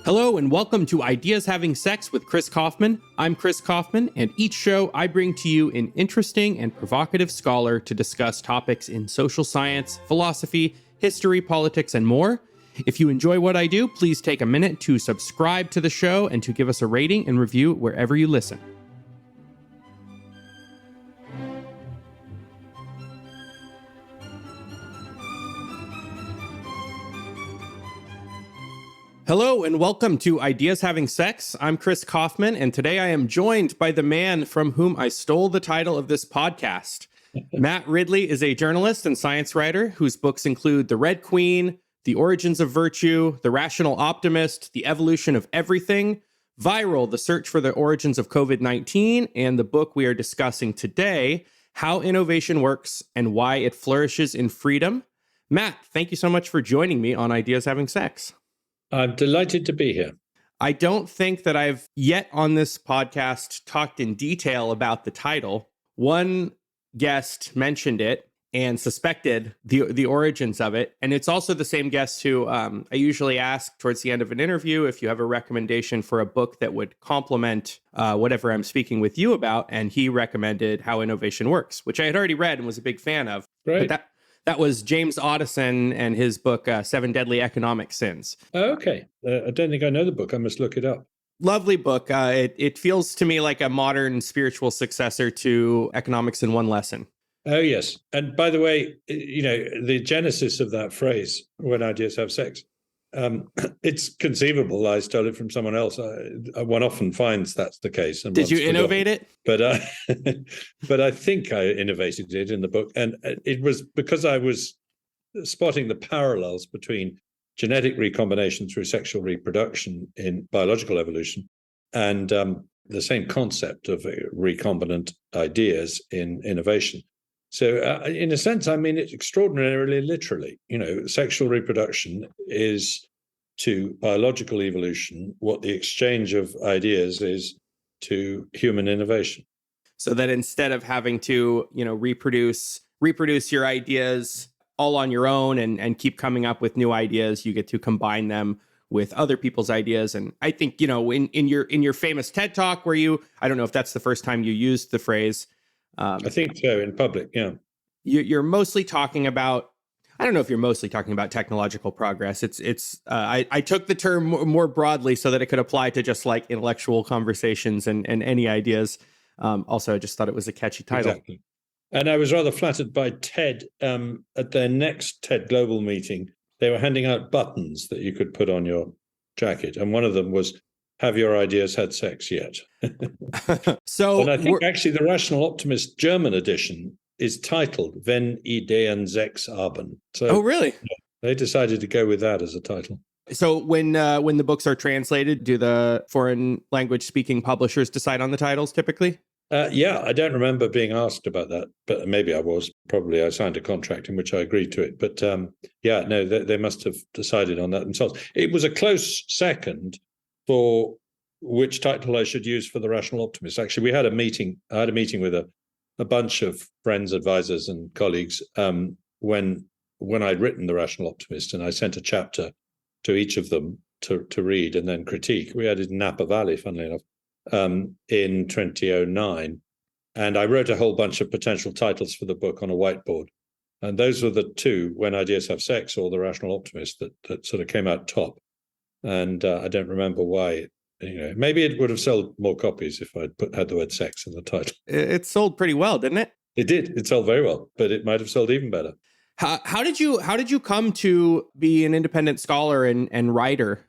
Hello and welcome to Ideas Having Sex with Chris Kaufman. I'm Chris Kaufman, and each show I bring to you an interesting and provocative scholar to discuss topics in social science, philosophy, history, politics, and more. If you enjoy what I do, please take a minute to subscribe to the show and to give us a rating and review wherever you listen. Hello and welcome to Ideas Having Sex. I'm Chris Kaufman, and today I am joined by the man from whom I stole the title of this podcast. Matt Ridley is a journalist and science writer whose books include The Red Queen, The Origins of Virtue, The Rational Optimist, The Evolution of Everything, Viral, The Search for the Origins of COVID-19, and the book we are discussing today, How Innovation Works and Why It Flourishes in Freedom. Matt, thank you so much for joining me on Ideas Having Sex. I'm delighted to be here. I don't think that I've yet on this podcast talked in detail about the title. One guest mentioned it and suspected the origins of it. And it's also the same guest who I usually ask towards the end of an interview if you have a recommendation for a book that would complement whatever I'm speaking with you about. And he recommended How Innovation Works, which I had already read and was a big fan of. Right. But that was James Otteson and his book, Seven Deadly Economic Sins. Okay. I don't think I know the book. I must look it up. Lovely book. It feels to me like a modern spiritual successor to Economics in One Lesson. Oh, yes. And by the way, the genesis of that phrase, when ideas have sex, it's conceivable I stole it from someone else. One often finds that's the case. And did you innovate it? But I think I innovated it in the book. And it was because I was spotting the parallels between genetic recombination through sexual reproduction in biological evolution and the same concept of recombinant ideas in innovation. So in a sense, I mean, it's extraordinarily literally. Sexual reproduction is to biological evolution what the exchange of ideas is to human innovation. So that instead of having to, reproduce your ideas all on your own and keep coming up with new ideas, you get to combine them with other people's ideas. And I think, in your famous TED Talk where I don't know if that's the first time you used the phrase, I think so, in public, yeah. You're mostly talking about, I don't know if you're mostly talking about technological progress. I took the term more broadly so that it could apply to just like intellectual conversations and any ideas. Also, I just thought it was a catchy title. Exactly. And I was rather flattered by TED at their next TED Global meeting. They were handing out buttons that you could put on your jacket. And one of them was, have your ideas had sex yet? So, and I think actually the Rational Optimist German edition is titled Wenn Ideen Sex haben. So, oh, really? They decided to go with that as a title. So when the books are translated, do the foreign language speaking publishers decide on the titles typically? Yeah, I don't remember being asked about that, but maybe I was. Probably I signed a contract in which I agreed to it. But they must have decided on that themselves. It was a close second for which title I should use for the Rational Optimist. Actually, I had a meeting with a bunch of friends, advisors, and colleagues when I'd written the Rational Optimist, and I sent a chapter to each of them to read and then critique. We had it in Napa Valley, funnily enough, in 2009, and I wrote a whole bunch of potential titles for the book on a whiteboard, and those were the two, When Ideas Have Sex or The Rational Optimist, that sort of came out top. And I don't remember why. Maybe it would have sold more copies if I'd had the word sex in the title. It sold pretty well, didn't it? It did. It sold very well, but it might have sold even better. How did you come to be an independent scholar and writer?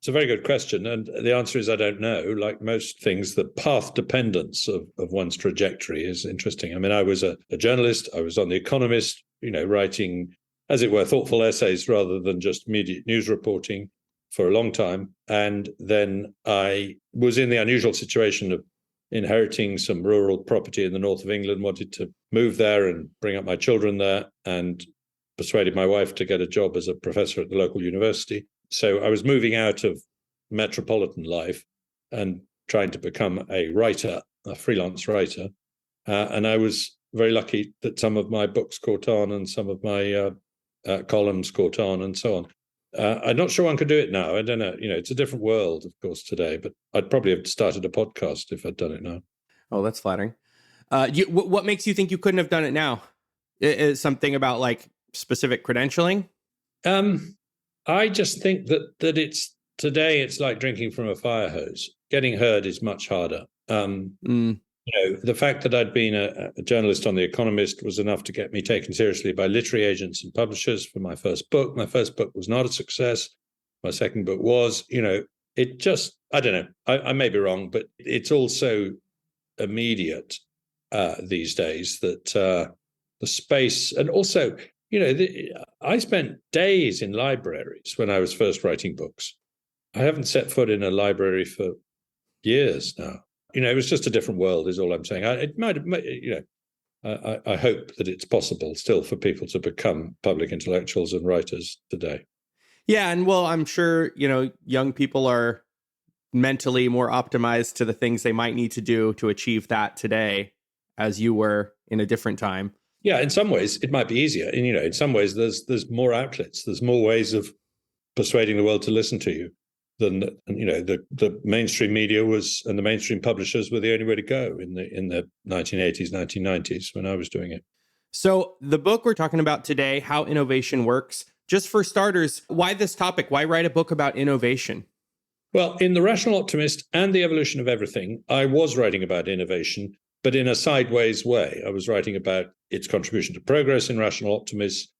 It's a very good question. And the answer is I don't know. Like most things, the path dependence of one's trajectory is interesting. I mean, I was a journalist. I was on The Economist, writing, as it were, thoughtful essays rather than just immediate news reporting for a long time. And then I was in the unusual situation of inheriting some rural property in the north of England, wanted to move there and bring up my children there, and persuaded my wife to get a job as a professor at the local university. So I was moving out of metropolitan life and trying to become a writer, a freelance writer. And I was very lucky that some of my books caught on and some of my columns caught on and so on. I'm not sure one could do it now. I don't know. It's a different world, of course, today, but I'd probably have started a podcast if I'd done it now. Oh, that's flattering. What makes you think you couldn't have done it now? Is something about like specific credentialing? I just think that it's like drinking from a fire hose. Getting heard is much harder. The fact that I'd been a journalist on The Economist was enough to get me taken seriously by literary agents and publishers for my first book. My first book was not a success. My second book was. It just, I don't know. I may be wrong, but it's also immediate these days that the space, and also, I spent days in libraries when I was first writing books. I haven't set foot in a library for years now. It was just a different world, is all I'm saying. I hope that it's possible still for people to become public intellectuals and writers today. Yeah, and well, I'm sure, young people are mentally more optimized to the things they might need to do to achieve that today, as you were in a different time. Yeah, in some ways it might be easier. And, in some ways there's more outlets, there's more ways of persuading the world to listen to you than, the mainstream media was, and the mainstream publishers were the only way to go in the 1980s, 1990s when I was doing it. So the book we're talking about today, How Innovation Works, just for starters, why this topic? Why write a book about innovation? Well, in The Rational Optimist and The Evolution of Everything, I was writing about innovation, but in a sideways way. I was writing about its contribution to progress in Rational Optimists,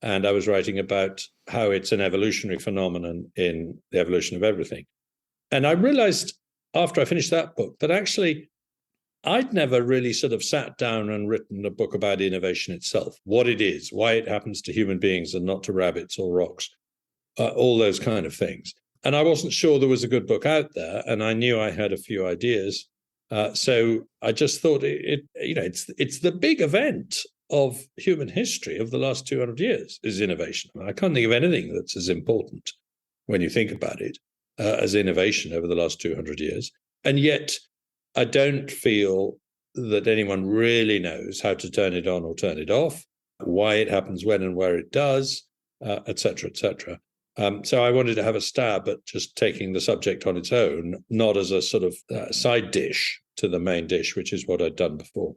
and I was writing about how it's an evolutionary phenomenon in The Evolution of Everything. And I realized after I finished that book that actually I'd never really sort of sat down and written a book about innovation itself, what it is, why it happens to human beings and not to rabbits or rocks, all those kind of things. And I wasn't sure there was a good book out there, and I knew I had a few ideas. So I just thought it's the big event of human history of the last 200 years is innovation. I can't think of anything that's as important when you think about it as innovation over the last 200 years. And yet I don't feel that anyone really knows how to turn it on or turn it off, why it happens when and where it does, et cetera, et cetera. So I wanted to have a stab at just taking the subject on its own, not as a sort of side dish to the main dish, which is what I'd done before.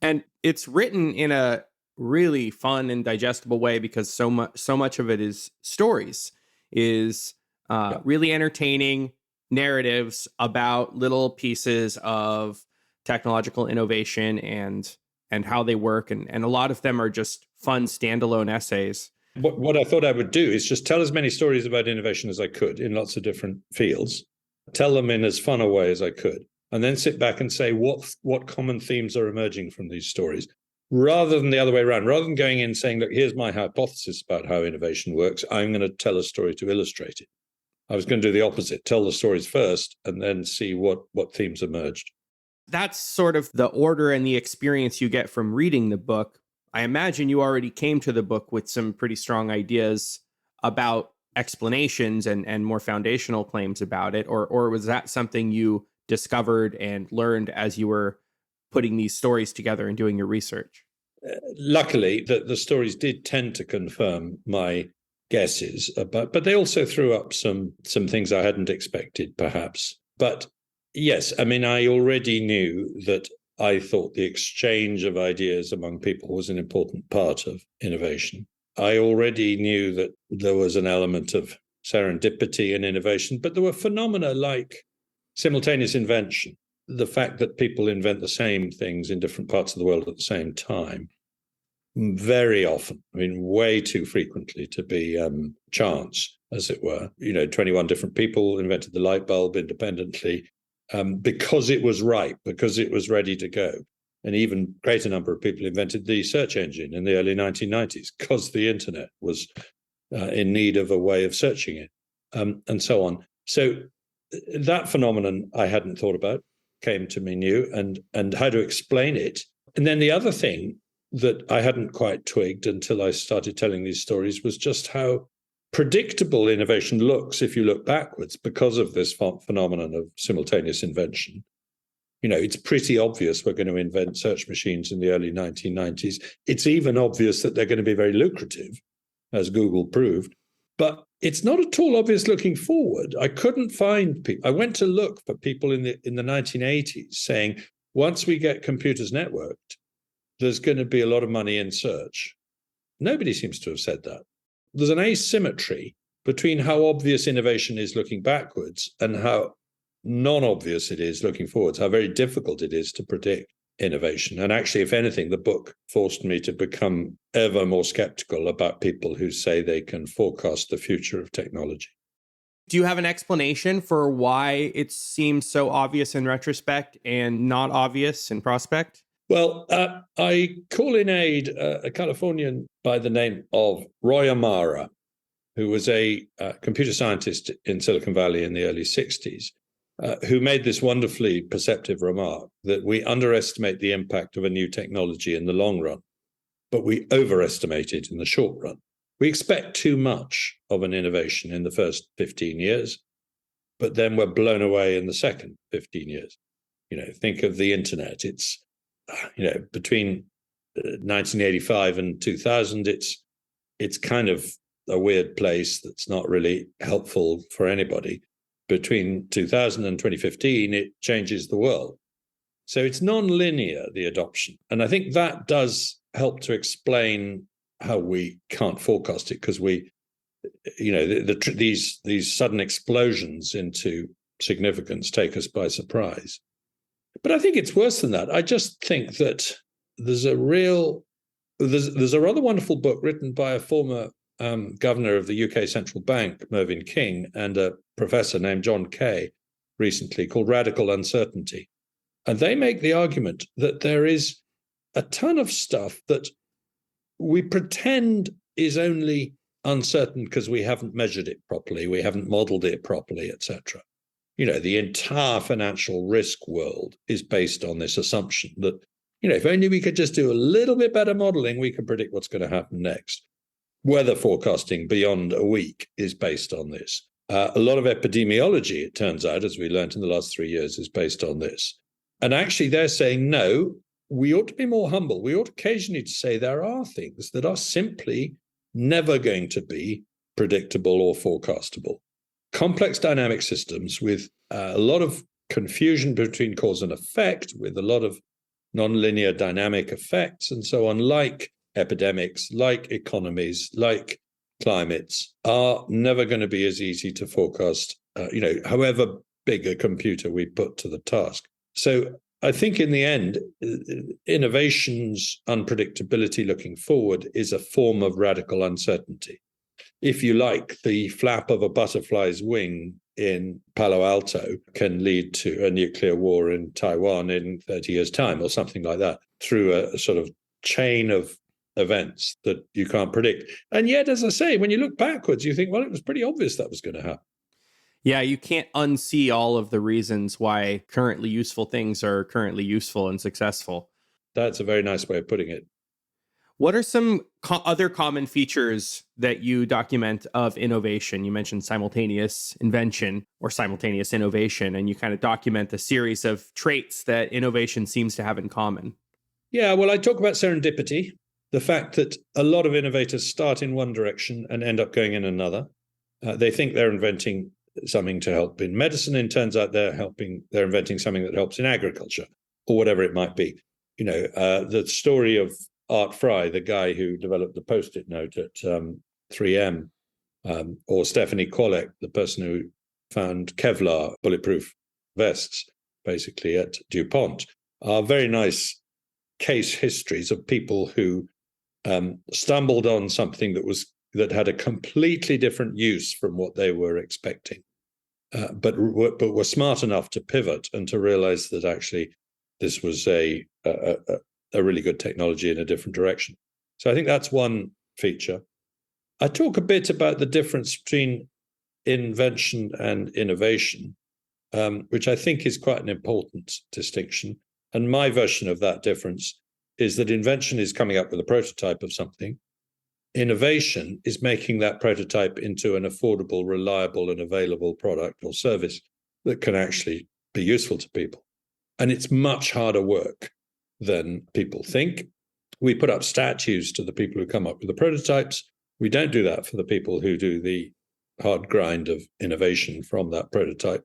And it's written in a really fun and digestible way because so much of it is stories, really entertaining narratives about little pieces of technological innovation and how they work. And a lot of them are just fun standalone essays. What I thought I would do is just tell as many stories about innovation as I could in lots of different fields, tell them in as fun a way as I could, and then sit back and say what common themes are emerging from these stories, rather than the other way around. Rather than going in saying, look, here's my hypothesis about how innovation works, I'm going to tell a story to illustrate it. I was going to do the opposite, tell the stories first and then see what themes emerged. That's sort of the order and the experience you get from reading the book. I imagine you already came to the book with some pretty strong ideas about explanations and more foundational claims about it, or was that something you discovered and learned as you were putting these stories together and doing your research? Luckily, the stories did tend to confirm my guesses, but they also threw up some things I hadn't expected, perhaps. But yes, I mean, I already knew that I thought the exchange of ideas among people was an important part of innovation. I already knew that there was an element of serendipity in innovation, but there were phenomena like simultaneous invention, the fact that people invent the same things in different parts of the world at the same time, very often, I mean, way too frequently to be chance, as it were. 21 different people invented the light bulb independently, because it was ripe, because it was ready to go. An even greater number of people invented the search engine in the early 1990s because the internet was in need of a way of searching it, and so on. So that phenomenon I hadn't thought about came to me new, and how to explain it. And then the other thing that I hadn't quite twigged until I started telling these stories was just how predictable innovation looks if you look backwards because of this phenomenon of simultaneous invention. It's pretty obvious we're going to invent search machines in the early 1990s. It's even obvious that they're going to be very lucrative, as Google proved. But it's not at all obvious looking forward. I couldn't find people. I went to look for people in the 1980s saying, once we get computers networked, there's going to be a lot of money in search. Nobody seems to have said that. There's an asymmetry between how obvious innovation is looking backwards and how non-obvious it is looking forwards, how very difficult it is to predict innovation. And actually, if anything, the book forced me to become ever more skeptical about people who say they can forecast the future of technology. Do you have an explanation for why it seems so obvious in retrospect and not obvious in prospect? Well, I call in aid a Californian by the name of Roy Amara, who was a computer scientist in Silicon Valley in the early 60s, who made this wonderfully perceptive remark that we underestimate the impact of a new technology in the long run, but we overestimate it in the short run. We expect too much of an innovation in the first 15 years, but then we're blown away in the second 15 years. Think of the internet. It's, between 1985 and 2000, it's kind of a weird place that's not really helpful for anybody. Between 2000 and 2015, it changes the world. So it's non-linear, the adoption. And I think that does help to explain how we can't forecast it, because these sudden explosions into significance take us by surprise. But I think it's worse than that. I just think that there's a rather wonderful book written by a former governor of the UK Central Bank, Mervyn King, and a professor named John Kay recently, called Radical Uncertainty. And they make the argument that there is a ton of stuff that we pretend is only uncertain because we haven't measured it properly, we haven't modeled it properly, etc. The entire financial risk world is based on this assumption that, if only we could just do a little bit better modeling, we can predict what's going to happen next. Weather forecasting beyond a week is based on this. A lot of epidemiology, it turns out, as we learned in the last 3 years, is based on this. And actually, they're saying, no, we ought to be more humble. We ought occasionally to say there are things that are simply never going to be predictable or forecastable. Complex dynamic systems with a lot of confusion between cause and effect, with a lot of nonlinear dynamic effects and so on, like epidemics, like economies, like climates, are never going to be as easy to forecast, however big a computer we put to the task. So I think in the end, innovation's unpredictability looking forward is a form of radical uncertainty. If you like, the flap of a butterfly's wing in Palo Alto can lead to a nuclear war in Taiwan in 30 years' time or something like that, through a sort of chain of events that you can't predict. And yet, as I say, when you look backwards, you think, well, it was pretty obvious that was going to happen. Yeah, you can't unsee all of the reasons why currently useful things are currently useful and successful. That's a very nice way of putting it. What are some other common features that you document of innovation? You mentioned simultaneous invention or simultaneous innovation, and you kind of document the series of traits that innovation seems to have in common. Yeah, well, I talk about serendipity, the fact that a lot of innovators start in one direction and end up going in another. They think they're inventing something to help in medicine, and it turns out they're inventing something that helps in agriculture or whatever it might be. The story of Art Fry, the guy who developed the Post-it note at 3M, or Stephanie Kwolek, the person who found Kevlar bulletproof vests, basically at DuPont, are very nice case histories of people who stumbled on something that had a completely different use from what they were expecting, but were smart enough to pivot and to realize that actually this was a really good technology in a different direction. So I think that's one feature. I talk a bit about the difference between invention and innovation, which I think is quite an important distinction. And my version of that difference is that invention is coming up with a prototype of something. Innovation is making that prototype into an affordable, reliable, and available product or service that can actually be useful to people. And it's much harder work than people think. We put up statues to the people who come up with the prototypes. We don't do that for the people who do the hard grind of innovation from that prototype.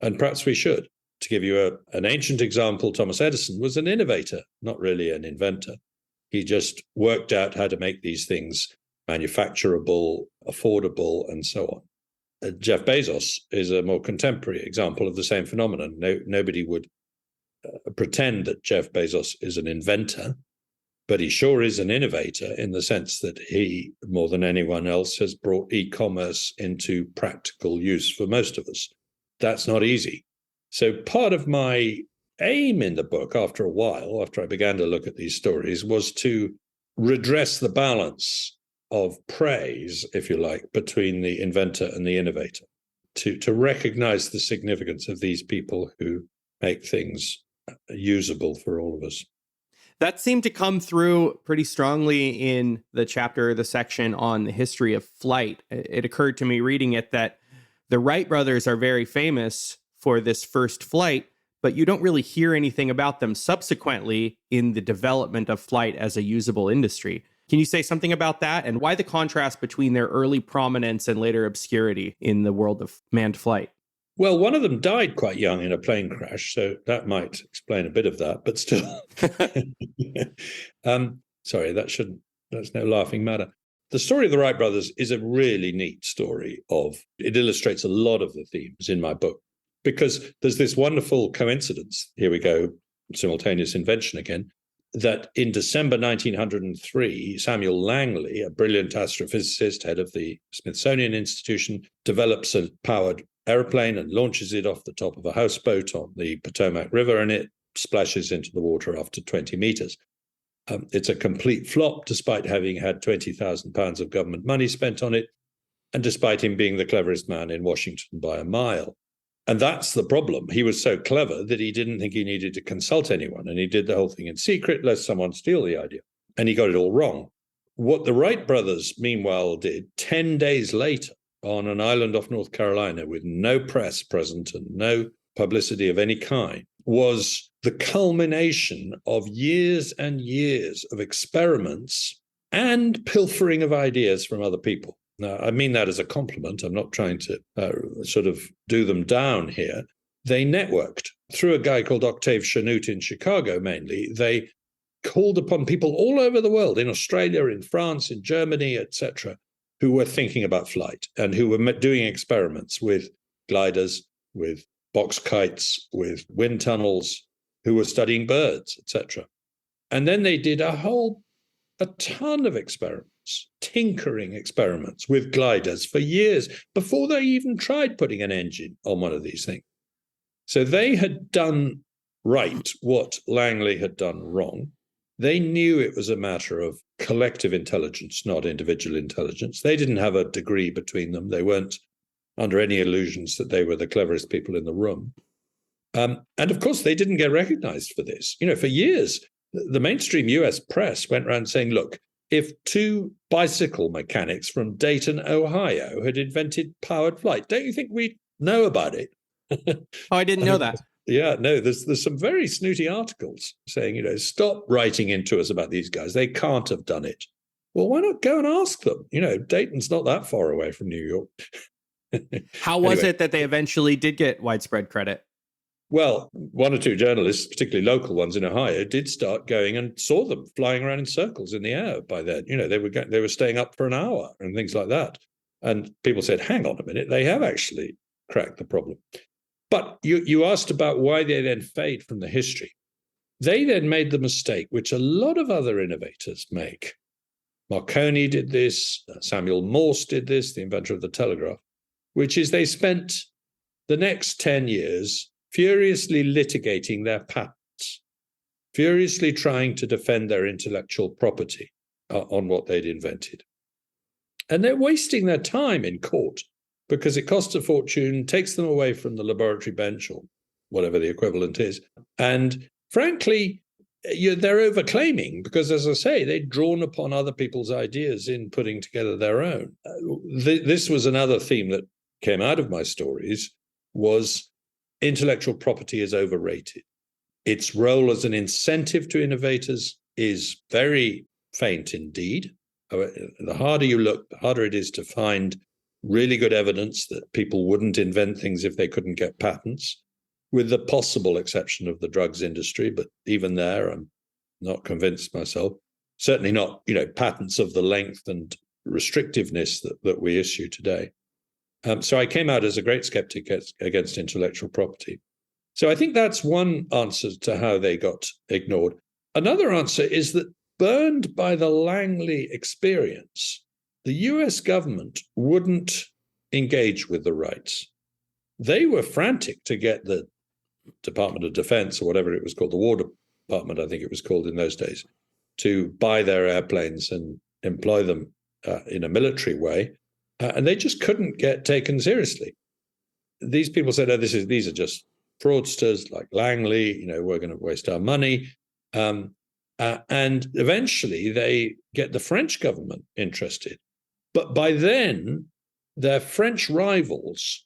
And perhaps we should. To give you an ancient example, Thomas Edison was an innovator, not really an inventor. He just worked out how to make these things manufacturable, affordable, and so on. Jeff Bezos is a more contemporary example of the same phenomenon. Nobody would pretend that Jeff Bezos is an inventor, but he sure is an innovator in the sense that he, more than anyone else, has brought e-commerce into practical use for most of us. That's not easy. So part of my aim in the book, after a while, after I began to look at these stories, was to redress the balance of praise, if you like, between the inventor and the innovator, to recognize the significance of these people who make things usable for all of us. That seemed to come through pretty strongly in the chapter, the section on the history of flight. It occurred to me reading it that the Wright brothers are very famous for this first flight, but you don't really hear anything about them subsequently in the development of flight as a usable industry. Can you say something about that and why the contrast between their early prominence and later obscurity in the world of manned flight? Well, one of them died quite young in a plane crash, so that might explain a bit of that, but still. Sorry, that's no laughing matter. The story of the Wright brothers is a really neat story it illustrates a lot of the themes in my book, because there's this wonderful coincidence, here we go, simultaneous invention again, that in December 1903, Samuel Langley, a brilliant astrophysicist, head of the Smithsonian Institution, develops a powered airplane and launches it off the top of a houseboat on the Potomac River, and it splashes into the water after 20 meters. It's a complete flop, despite having had £20,000 of government money spent on it, and despite him being the cleverest man in Washington by a mile. And that's the problem. He was so clever that he didn't think he needed to consult anyone, and he did the whole thing in secret, lest someone steal the idea. And he got it all wrong. What the Wright brothers, meanwhile, did 10 days later on an island off North Carolina with no press present and no publicity of any kind was the culmination of years and years of experiments and pilfering of ideas from other people. Now, I mean that as a compliment. I'm not trying to sort of do them down here. They networked through a guy called Octave Chanute in Chicago, mainly. They called upon people all over the world, in Australia, in France, in Germany, etc., who were thinking about flight and who were doing experiments with gliders, with box kites, with wind tunnels, who were studying birds, etc. And then they did a ton of experiments, tinkering experiments with gliders for years before they even tried putting an engine on one of these things. So they had done right what Langley had done wrong. They knew it was a matter of collective intelligence, not individual intelligence. They didn't have a degree between them. They weren't under any illusions that they were the cleverest people in the room. And of course, they didn't get recognized for this. For years, the mainstream US press went around saying, look, if two bicycle mechanics from Dayton, Ohio had invented powered flight, don't you think we'd know about it? Oh, I didn't know that. Yeah, no, there's some very snooty articles saying, stop writing into us about these guys. They can't have done it. Well, why not go and ask them? Dayton's not that far away from New York. How was it that they eventually did get widespread credit? Well, one or two journalists, particularly local ones in Ohio, did start going and saw them flying around in circles in the air by then. They were staying up for an hour and things like that. And people said, hang on a minute, they have actually cracked the problem. But you asked about why they then fade from the history. They then made the mistake, which a lot of other innovators make. Marconi did this, Samuel Morse did this, the inventor of the telegraph, which is they spent the next 10 years furiously litigating their patents, furiously trying to defend their intellectual property on what they'd invented. And they're wasting their time in court because it costs a fortune, takes them away from the laboratory bench or whatever the equivalent is. And frankly, they're overclaiming because, as I say, they'd drawn upon other people's ideas in putting together their own. This was another theme that came out of my stories, was intellectual property is overrated. Its role as an incentive to innovators is very faint indeed. The harder you look, the harder it is to find really good evidence that people wouldn't invent things if they couldn't get patents, with the possible exception of the drugs industry. But even there, I'm not convinced myself. Certainly not, patents of the length and restrictiveness that we issue today. So I came out as a great skeptic against intellectual property. So I think that's one answer to how they got ignored. Another answer is that, burned by the Langley experience, the US government wouldn't engage with the rights. They were frantic to get the Department of Defense, or whatever it was called, the War Department, I think it was called in those days, to buy their airplanes and employ them in a military way. And they just couldn't get taken seriously. These people said, these are just fraudsters like Langley, we're going to waste our money. And eventually they get the French government interested. But by then, their French rivals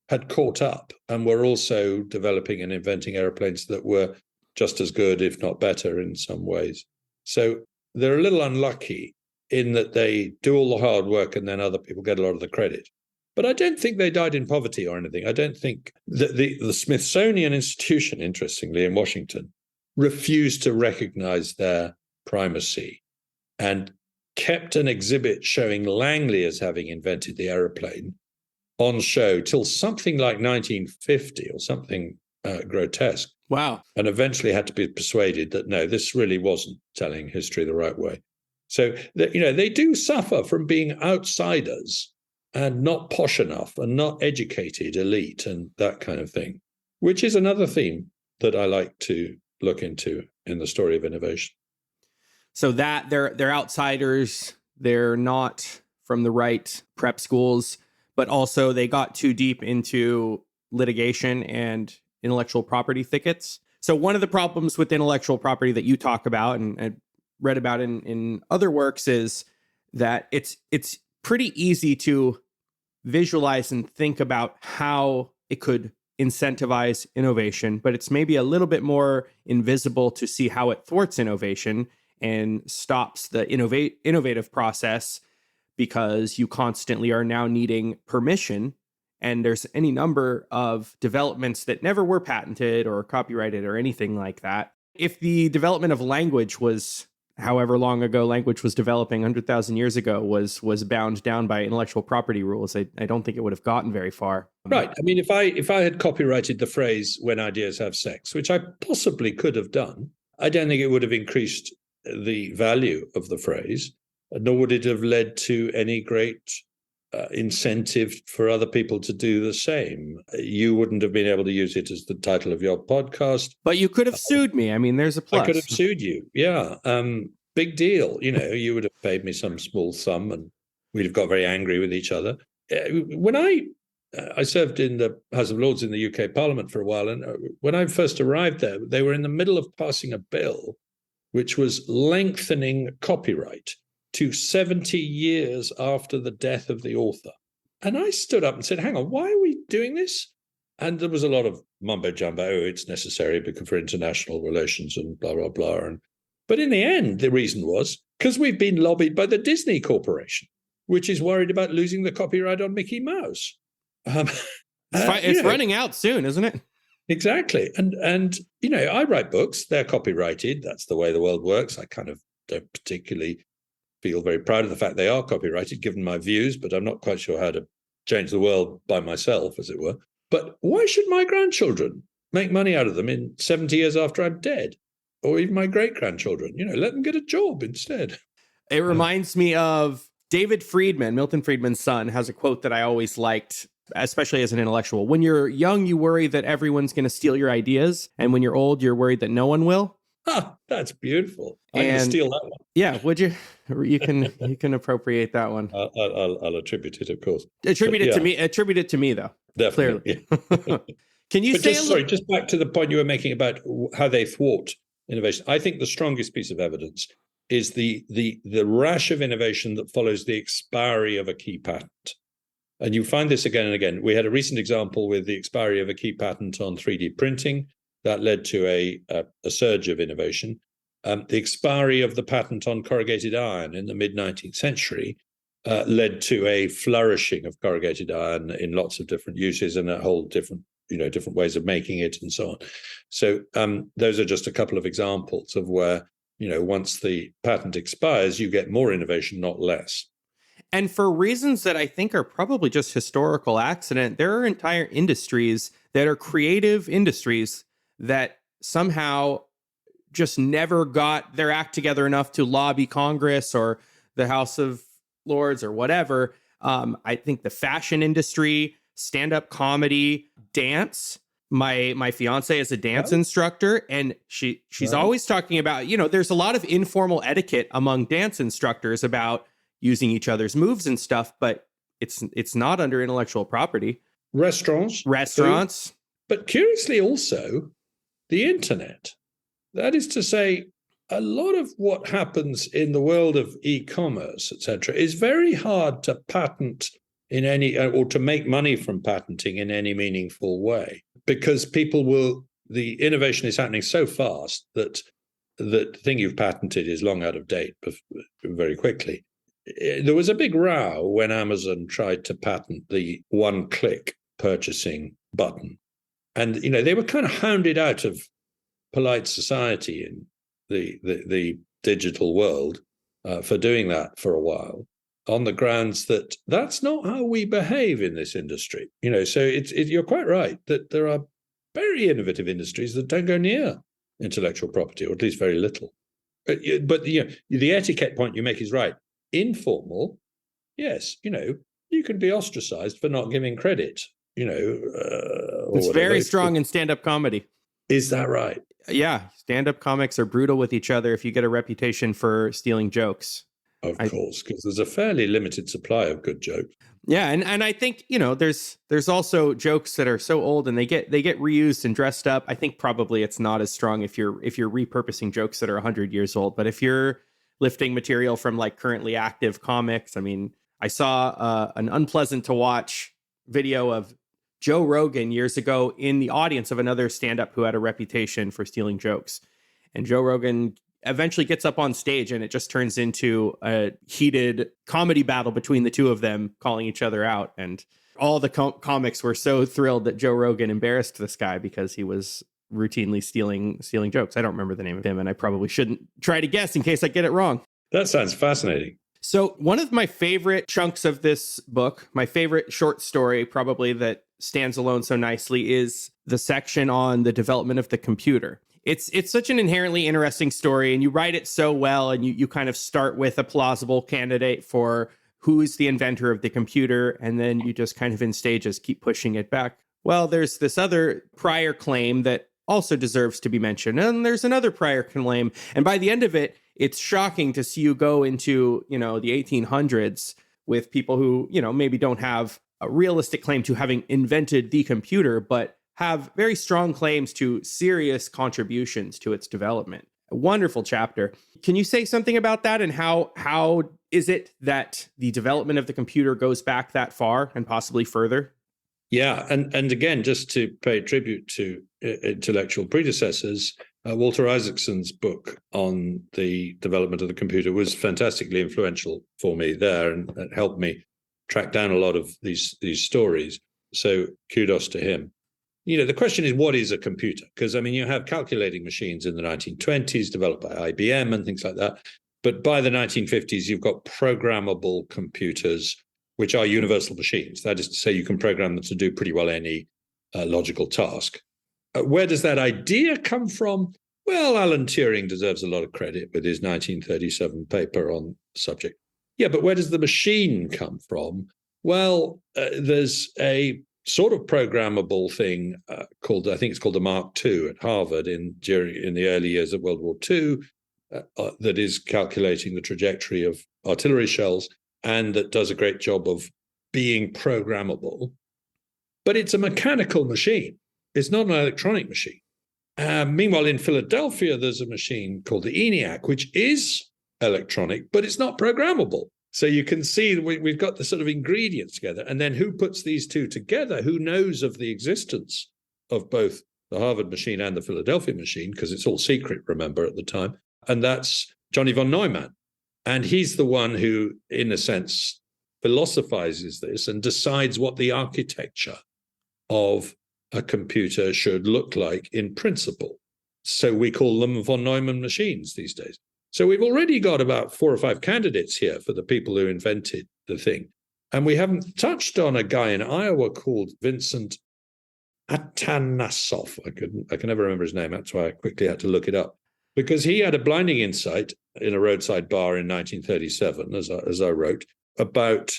had caught up and were also developing and inventing airplanes that were just as good, if not better, in some ways. So they're a little unlucky in that they do all the hard work and then other people get a lot of the credit. But I don't think they died in poverty or anything. I don't think that the Smithsonian Institution, interestingly, in Washington, refused to recognize their primacy and kept an exhibit showing Langley as having invented the aeroplane on show till something like 1950 or something grotesque. Wow. And eventually had to be persuaded that, no, this really wasn't telling history the right way. So, they do suffer from being outsiders and not posh enough and not educated elite and that kind of thing, which is another theme that I like to look into in the story of innovation. So that they're outsiders, they're not from the right prep schools, but also they got too deep into litigation and intellectual property thickets. So one of the problems with intellectual property that you talk about and read about in other works is that it's pretty easy to visualize and think about how it could incentivize innovation, but it's maybe a little bit more invisible to see how it thwarts innovation and stops the innovative process, because you constantly are now needing permission. And there's any number of developments that never were patented or copyrighted or anything like that. If the development of language was, however long ago language was developing, 100,000 years ago, was bound down by intellectual property rules, I don't think it would have gotten very far. Right. I mean, if I had copyrighted the phrase "when ideas have sex," which I possibly could have done, I don't think it would have increased the value of the phrase, nor would it have led to any great incentive for other people to do the same. You wouldn't have been able to use it as the title of your podcast. But you could have sued me. I mean, there's a plus. I could have sued you. Yeah. Big deal. You would have paid me some small sum and we'd have got very angry with each other. When I served in the House of Lords in the UK Parliament for a while, and when I first arrived there, they were in the middle of passing a bill which was lengthening copyright to 70 years after the death of the author. And I stood up and said, hang on, why are we doing this? And there was a lot of mumbo jumbo, it's necessary because for international relations and blah, blah, blah. But in the end, the reason was because we've been lobbied by the Disney Corporation, which is worried about losing the copyright on Mickey Mouse. It's running out soon, isn't it? Exactly. And I write books, they're copyrighted. That's the way the world works. I kind of don't particularly feel very proud of the fact they are copyrighted, given my views, but I'm not quite sure how to change the world by myself, as it were. But why should my grandchildren make money out of them in 70 years after I'm dead? Or even my great-grandchildren? Let them get a job instead. It reminds me of David Friedman, Milton Friedman's son, has a quote that I always liked, especially as an intellectual. When you're young, you worry that everyone's going to steal your ideas. And when you're old, you're worried that no one will. Ah, that's beautiful. I'm going to steal that one. Yeah, would you? You can appropriate that one. I'll attribute it, of course. Attribute it to me, though. Definitely. Clearly. Yeah. Can you just back to the point you were making about how they thwart innovation. I think the strongest piece of evidence is the rash of innovation that follows the expiry of a key patent. And you find this again and again. We had a recent example with the expiry of a key patent on 3D printing that led to a surge of innovation. The expiry of the patent on corrugated iron in the mid-19th century led to a flourishing of corrugated iron in lots of different uses and a whole different ways of making it and so on. So those are just a couple of examples of where, once the patent expires, you get more innovation, not less. And for reasons that I think are probably just historical accident, there are entire industries that are creative industries that somehow just never got their act together enough to lobby Congress or the House of Lords or whatever. I think the fashion industry, stand-up comedy, dance. My fiance is a dance instructor, and she's always talking about, there's a lot of informal etiquette among dance instructors about using each other's moves and stuff, but it's not under intellectual property. Restaurants. Food. But curiously also, the internet. That is to say, a lot of what happens in the world of e-commerce, etc., is very hard to patent in any, or to make money from patenting in any meaningful way, because the innovation is happening so fast that the thing you've patented is long out of date very quickly. There was a big row when Amazon tried to patent the one-click purchasing button. And, they were kind of hounded out of polite society in the digital world for doing that for a while, on the grounds that that's not how we behave in this industry. So you're quite right that there are very innovative industries that don't go near intellectual property, or at least very little. But the etiquette point you make is right. Informal, yes, you can be ostracized for not giving credit, it's very strong in stand-up comedy. Is that right? Yeah, stand-up comics are brutal with each other if you get a reputation for stealing jokes. Of course, because there's a fairly limited supply of good jokes. Yeah, and I think, there's also jokes that are so old and they get reused and dressed up. I think probably it's not as strong if you're repurposing jokes that are 100 years old, but if you're lifting material from like currently active comics, I mean, I saw an unpleasant to watch video of Joe Rogan years ago in the audience of another stand-up who had a reputation for stealing jokes. And Joe Rogan eventually gets up on stage and it just turns into a heated comedy battle between the two of them, calling each other out. And all the comics were so thrilled that Joe Rogan embarrassed this guy because he was routinely stealing jokes. I don't remember the name of him, and I probably shouldn't try to guess in case I get it wrong. That sounds fascinating. So one of my favorite chunks of this book, my favorite short story probably that stands alone so nicely, is the section on the development of the computer. It's such an inherently interesting story, and you write it so well, and you kind of start with a plausible candidate for who's the inventor of the computer, and then you just kind of in stages keep pushing it back. Well, there's this other prior claim that also deserves to be mentioned, and there's another prior claim, and by the end of it, it's shocking to see you go into, the 1800s with people who, maybe don't have a realistic claim to having invented the computer, but have very strong claims to serious contributions to its development. A wonderful chapter. Can you say something about that, and how is it that the development of the computer goes back that far and possibly further? Yeah, and again, just to pay tribute to intellectual predecessors, Walter Isaacson's book on the development of the computer was fantastically influential for me there, and it helped me track down a lot of these stories. So kudos to him. The question is, what is a computer? Because, you have calculating machines in the 1920s developed by IBM and things like that. But by the 1950s, you've got programmable computers, which are universal machines. That is to say, you can program them to do pretty well any logical task. Where does that idea come from? Well, Alan Turing deserves a lot of credit with his 1937 paper on the subject. Yeah, but where does the machine come from? Well, there's a sort of programmable thing called the Mark II at Harvard in the early years of World War II that is calculating the trajectory of artillery shells, and that does a great job of being programmable. But it's a mechanical machine. It's not an electronic machine. Meanwhile, in Philadelphia, there's a machine called the ENIAC, which is electronic, but it's not programmable. So you can see we've got the sort of ingredients together. And then who puts these two together? Who knows of the existence of both the Harvard machine and the Philadelphia machine? Because it's all secret, remember, at the time. and that's Johnny von Neumann. And he's the one who, in a sense, philosophizes this and decides what the architecture of a computer should look like in principle. So we call them von Neumann machines these days. So we've already got about 4 or 5 candidates here for the people who invented the thing. And we haven't touched on a guy in Iowa called Vincent Atanasov. I can never remember his name. That's why I quickly had to look it up. Because he had a blinding insight in a roadside bar in 1937, as I wrote, about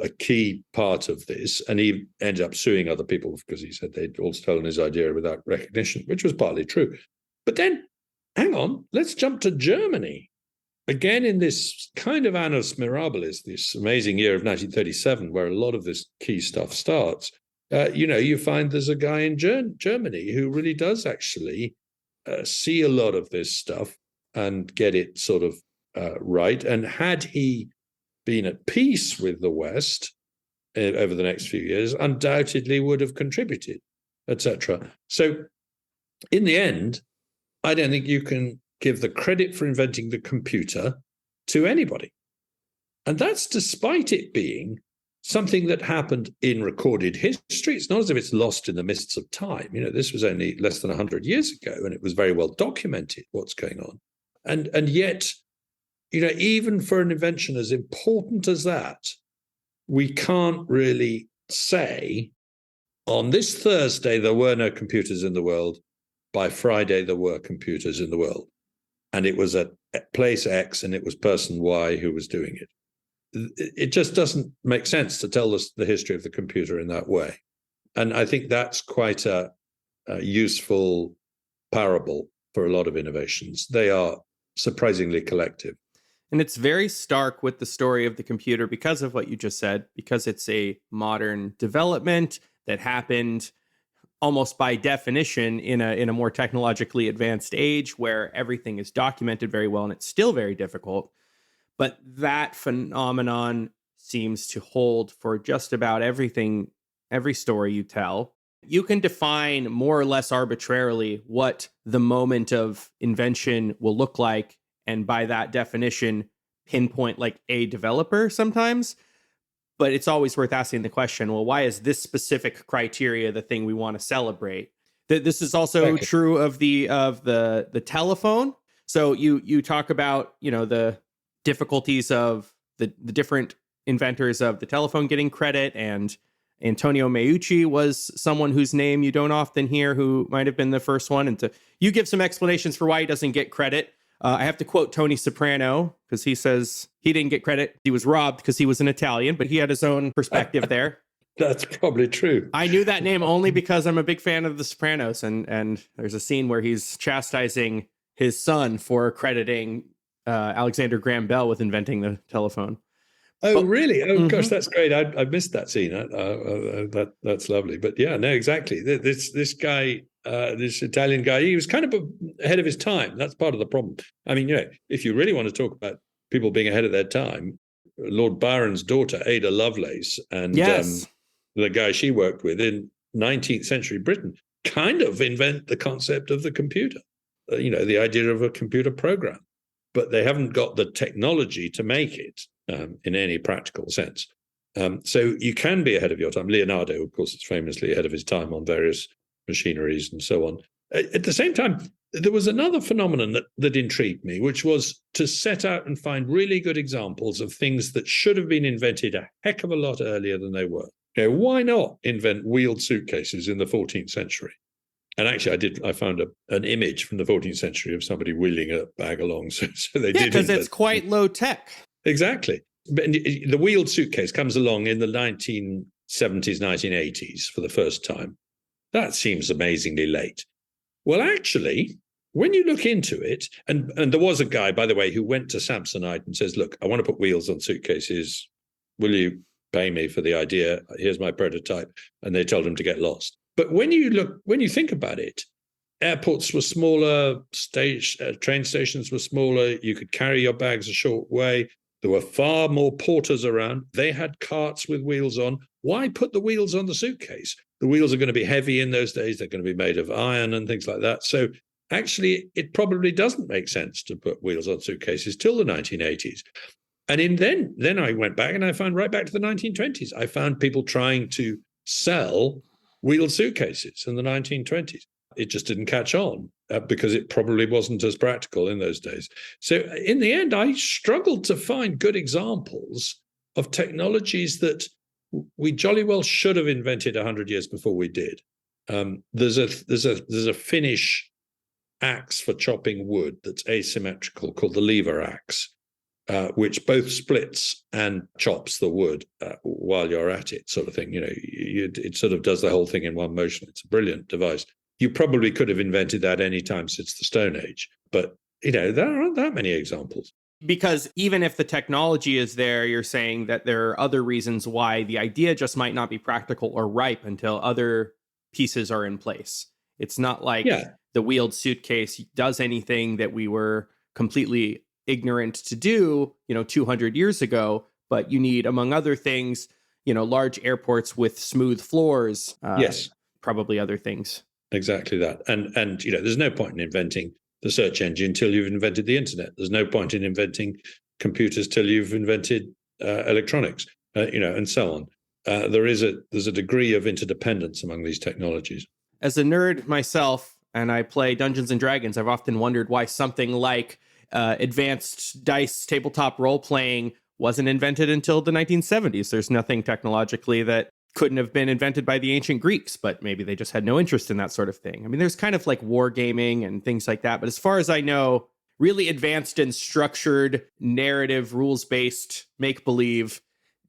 a key part of this. And he ended up suing other people because he said they'd all stolen his idea without recognition, which was partly true. But then, hang on, let's jump to Germany. Again, in this kind of annus mirabilis, this amazing year of 1937, where a lot of this key stuff starts, you find there's a guy in Germany who really does actually see a lot of this stuff and get it sort of right. And had he been at peace with the West over the next few years, undoubtedly would have contributed, etc. So in the end, I don't think you can give the credit for inventing the computer to anybody. And that's despite it being something that happened in recorded history. It's not as if it's lost in the mists of time. This was only less than 100 years ago, and it was very well documented what's going on. And yet, even for an invention as important as that, we can't really say, on this Thursday, there were no computers in the world. By Friday, there were computers in the world. And it was at place X, and it was person Y who was doing it. It just doesn't make sense to tell us the history of the computer in that way. And I think that's quite a useful parable for a lot of innovations. They are surprisingly collective. And it's very stark with the story of the computer because of what you just said, because it's a modern development that happened almost by definition in a more technologically advanced age where everything is documented very well, and it's still very difficult. But that phenomenon seems to hold for just about everything, every story you tell. You can define more or less arbitrarily what the moment of invention will look like, and by that definition, pinpoint like a developer sometimes. But it's always worth asking the question, well, why is this specific criteria the thing we want to celebrate? This is also true of the telephone. So you talk about, the difficulties of the different inventors of the telephone getting credit, and Antonio Meucci was someone whose name you don't often hear, who might have been the first one. And you give some explanations for why he doesn't get credit. I have to quote Tony Soprano, because he says he didn't get credit. He was robbed because he was an Italian, but he had his own perspective there. That's probably true. I knew that name only because I'm a big fan of The Sopranos, and there's a scene where he's chastising his son for crediting Alexander Graham Bell with inventing the telephone. Oh, really? Oh, gosh, that's great. I missed that scene. That's lovely. But yeah, no, exactly. This guy, this Italian guy, he was kind of ahead of his time. That's part of the problem. I mean, if you really want to talk about people being ahead of their time, Lord Byron's daughter, Ada Lovelace, and the guy she worked with in 19th century Britain kind of invent the concept of the computer, the idea of a computer program. But they haven't got the technology to make it in any practical sense. So you can be ahead of your time. Leonardo, of course, is famously ahead of his time on various machineries and so on. At the same time, there was another phenomenon that intrigued me, which was to set out and find really good examples of things that should have been invented a heck of a lot earlier than they were. Why not invent wheeled suitcases in the 14th century? And actually, I found an image from the 14th century of somebody wheeling a bag along. So they did. Because it's quite low tech. Exactly. But the wheeled suitcase comes along in the 1970s, 1980s for the first time. That seems amazingly late. Well, actually, when you look into it, and there was a guy, by the way, who went to Samsonite and says, look, I want to put wheels on suitcases. Will you pay me for the idea? Here's my prototype. And they told him to get lost. But when you think about it, airports were smaller, train stations were smaller. You could carry your bags a short way. There were far more porters around. They had carts with wheels on. Why put the wheels on the suitcase? The wheels are going to be heavy in those days. They're going to be made of iron and things like that. So actually, it probably doesn't make sense to put wheels on suitcases till the 1980s. And then I went back and I found right back to the 1920s. I found people trying to sell wheeled suitcases in the 1920s. It just didn't catch on because it probably wasn't as practical in those days. So in the end, I struggled to find good examples of technologies that we jolly well should have invented 100 years before we did. There's a Finnish axe for chopping wood that's asymmetrical called the lever axe, which both splits and chops the wood while you're at it, sort of thing. It sort of does the whole thing in one motion. It's a brilliant device. You probably could have invented that any time since the Stone Age, but there aren't that many examples. Because even if the technology is there, you're saying that there are other reasons why the idea just might not be practical or ripe until other pieces are in place. It's not like the wheeled suitcase does anything that we were completely ignorant to do, 200 years ago, but you need, among other things, large airports with smooth floors. Yes. Probably other things. Exactly that. And there's no point in inventing the search engine until you've invented the internet. There's no point in inventing computers till you've invented electronics, and so on. There's a degree of interdependence among these technologies. As a nerd myself, and I play Dungeons and Dragons, I've often wondered why something like advanced dice tabletop role-playing wasn't invented until the 1970s. There's nothing technologically that couldn't have been invented by the ancient Greeks, but maybe they just had no interest in that sort of thing. I mean, there's kind of like wargaming and things like that. But as far as I know, really advanced and structured narrative, rules-based make-believe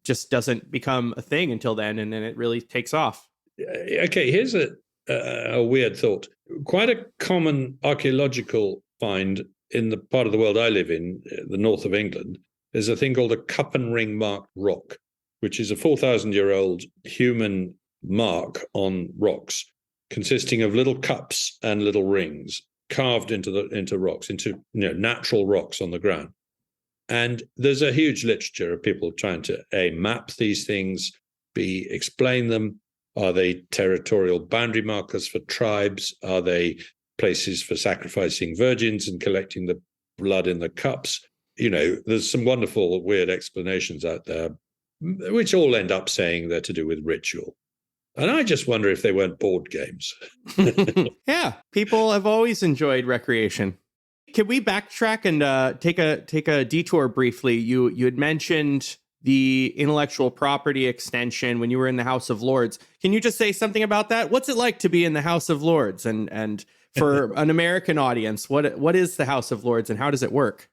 just doesn't become a thing until then, and then it really takes off. Okay, here's a weird thought. Quite a common archaeological find in the part of the world I live in, the north of England, there's a thing called a cup and ring marked rock, which is a 4,000-year-old human mark on rocks, consisting of little cups and little rings carved into rocks, into natural rocks on the ground. And there's a huge literature of people trying to map these things, explain them. Are they territorial boundary markers for tribes? Are they places for sacrificing virgins and collecting the blood in the cups? There's some wonderful, weird explanations out there, which all end up saying they're to do with ritual. And I just wonder if they weren't board games. Yeah, people have always enjoyed recreation. Can we backtrack and take a detour briefly? You had mentioned the intellectual property extension when you were in the House of Lords. Can you just say something about that? What's it like to be in the House of Lords? And for an American audience, what is the House of Lords and how does it work?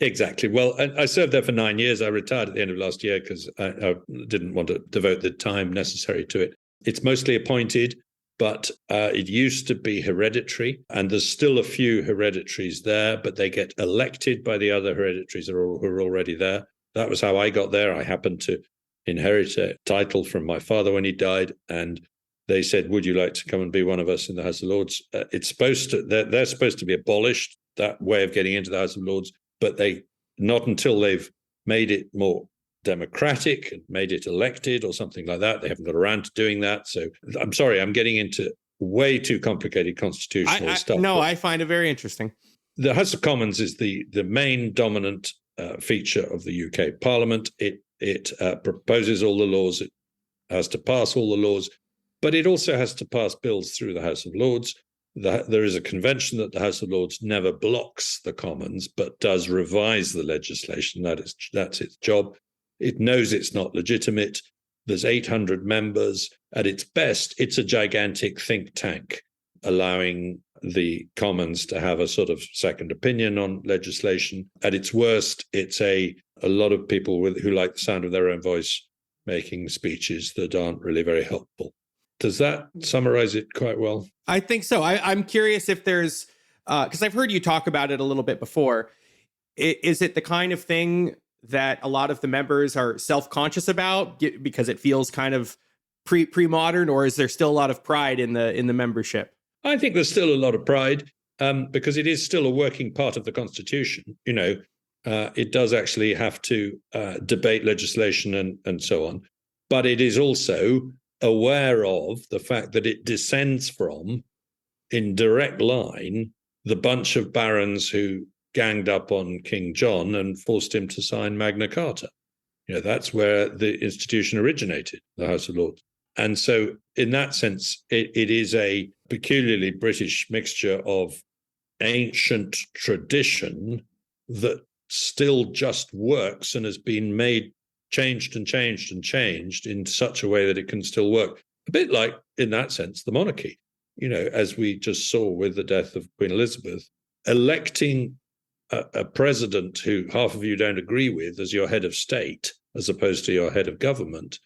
Exactly. Well, I served there for 9 years. I retired at the end of last year because I didn't want to devote the time necessary to it. It's mostly appointed, but it used to be hereditary, and there's still a few hereditaries there, but they get elected by the other hereditaries who are already there. That was how I got there. I happened to inherit a title from my father when he died, and they said, "Would you like to come and be one of us in the House of Lords?" They're supposed to be abolished, that way of getting into the House of Lords, but not until they've made it more democratic and made it elected or something like that. They haven't got around to doing that. So I'm sorry, I'm getting into way too complicated constitutional stuff. No, I find it very interesting. The House of Commons is the main dominant feature of the UK Parliament. It proposes all the laws. It has to pass all the laws, but it also has to pass bills through the House of Lords. There is a convention that the House of Lords never blocks the Commons, but does revise the legislation. That's its job. It knows it's not legitimate. There's 800 members. At its best, it's a gigantic think tank, allowing the Commons to have a sort of second opinion on legislation. At its worst, it's a lot of people who like the sound of their own voice making speeches that aren't really very helpful. Does that summarize it quite well? I think so. I'm curious if there's, because I've heard you talk about it a little bit before. Is it the kind of thing that a lot of the members are self-conscious about because it feels kind of pre-modern, or is there still a lot of pride in the membership? I think there's still a lot of pride because it is still a working part of the Constitution. It does actually have to debate legislation and so on, but it is also aware of the fact that it descends from, in direct line, the bunch of barons who ganged up on King John and forced him to sign Magna Carta. That's where the institution originated, the House of Lords. And so in that sense, it is a peculiarly British mixture of ancient tradition that still just works and has been changed in such a way that it can still work. A bit like, in that sense, the monarchy. As we just saw with the death of Queen Elizabeth, electing a president who half of you don't agree with as your head of state, as opposed to your head of government,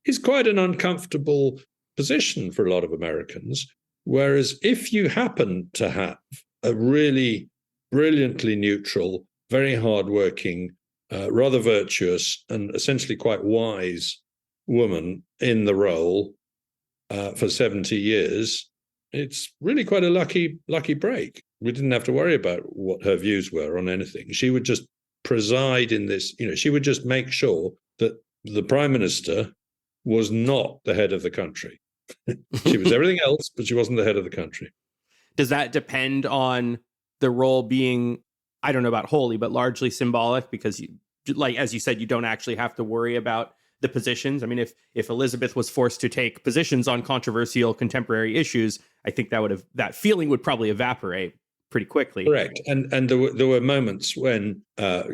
is quite an uncomfortable position for a lot of Americans. Whereas if you happen to have a really brilliantly neutral, very hardworking, rather virtuous, and essentially quite wise woman in the role for 70 years, it's really quite a lucky break. We didn't have to worry about what her views were on anything. She would just preside in this, she would just make sure that the prime minister was not the head of the country. She was everything else, but she wasn't the head of the country. Does that depend on the role being, I don't know about holy, but largely symbolic? Because, as you said, you don't actually have to worry about the positions. I mean, if Elizabeth was forced to take positions on controversial contemporary issues, I think that feeling would probably evaporate pretty quickly. Correct. And there were moments when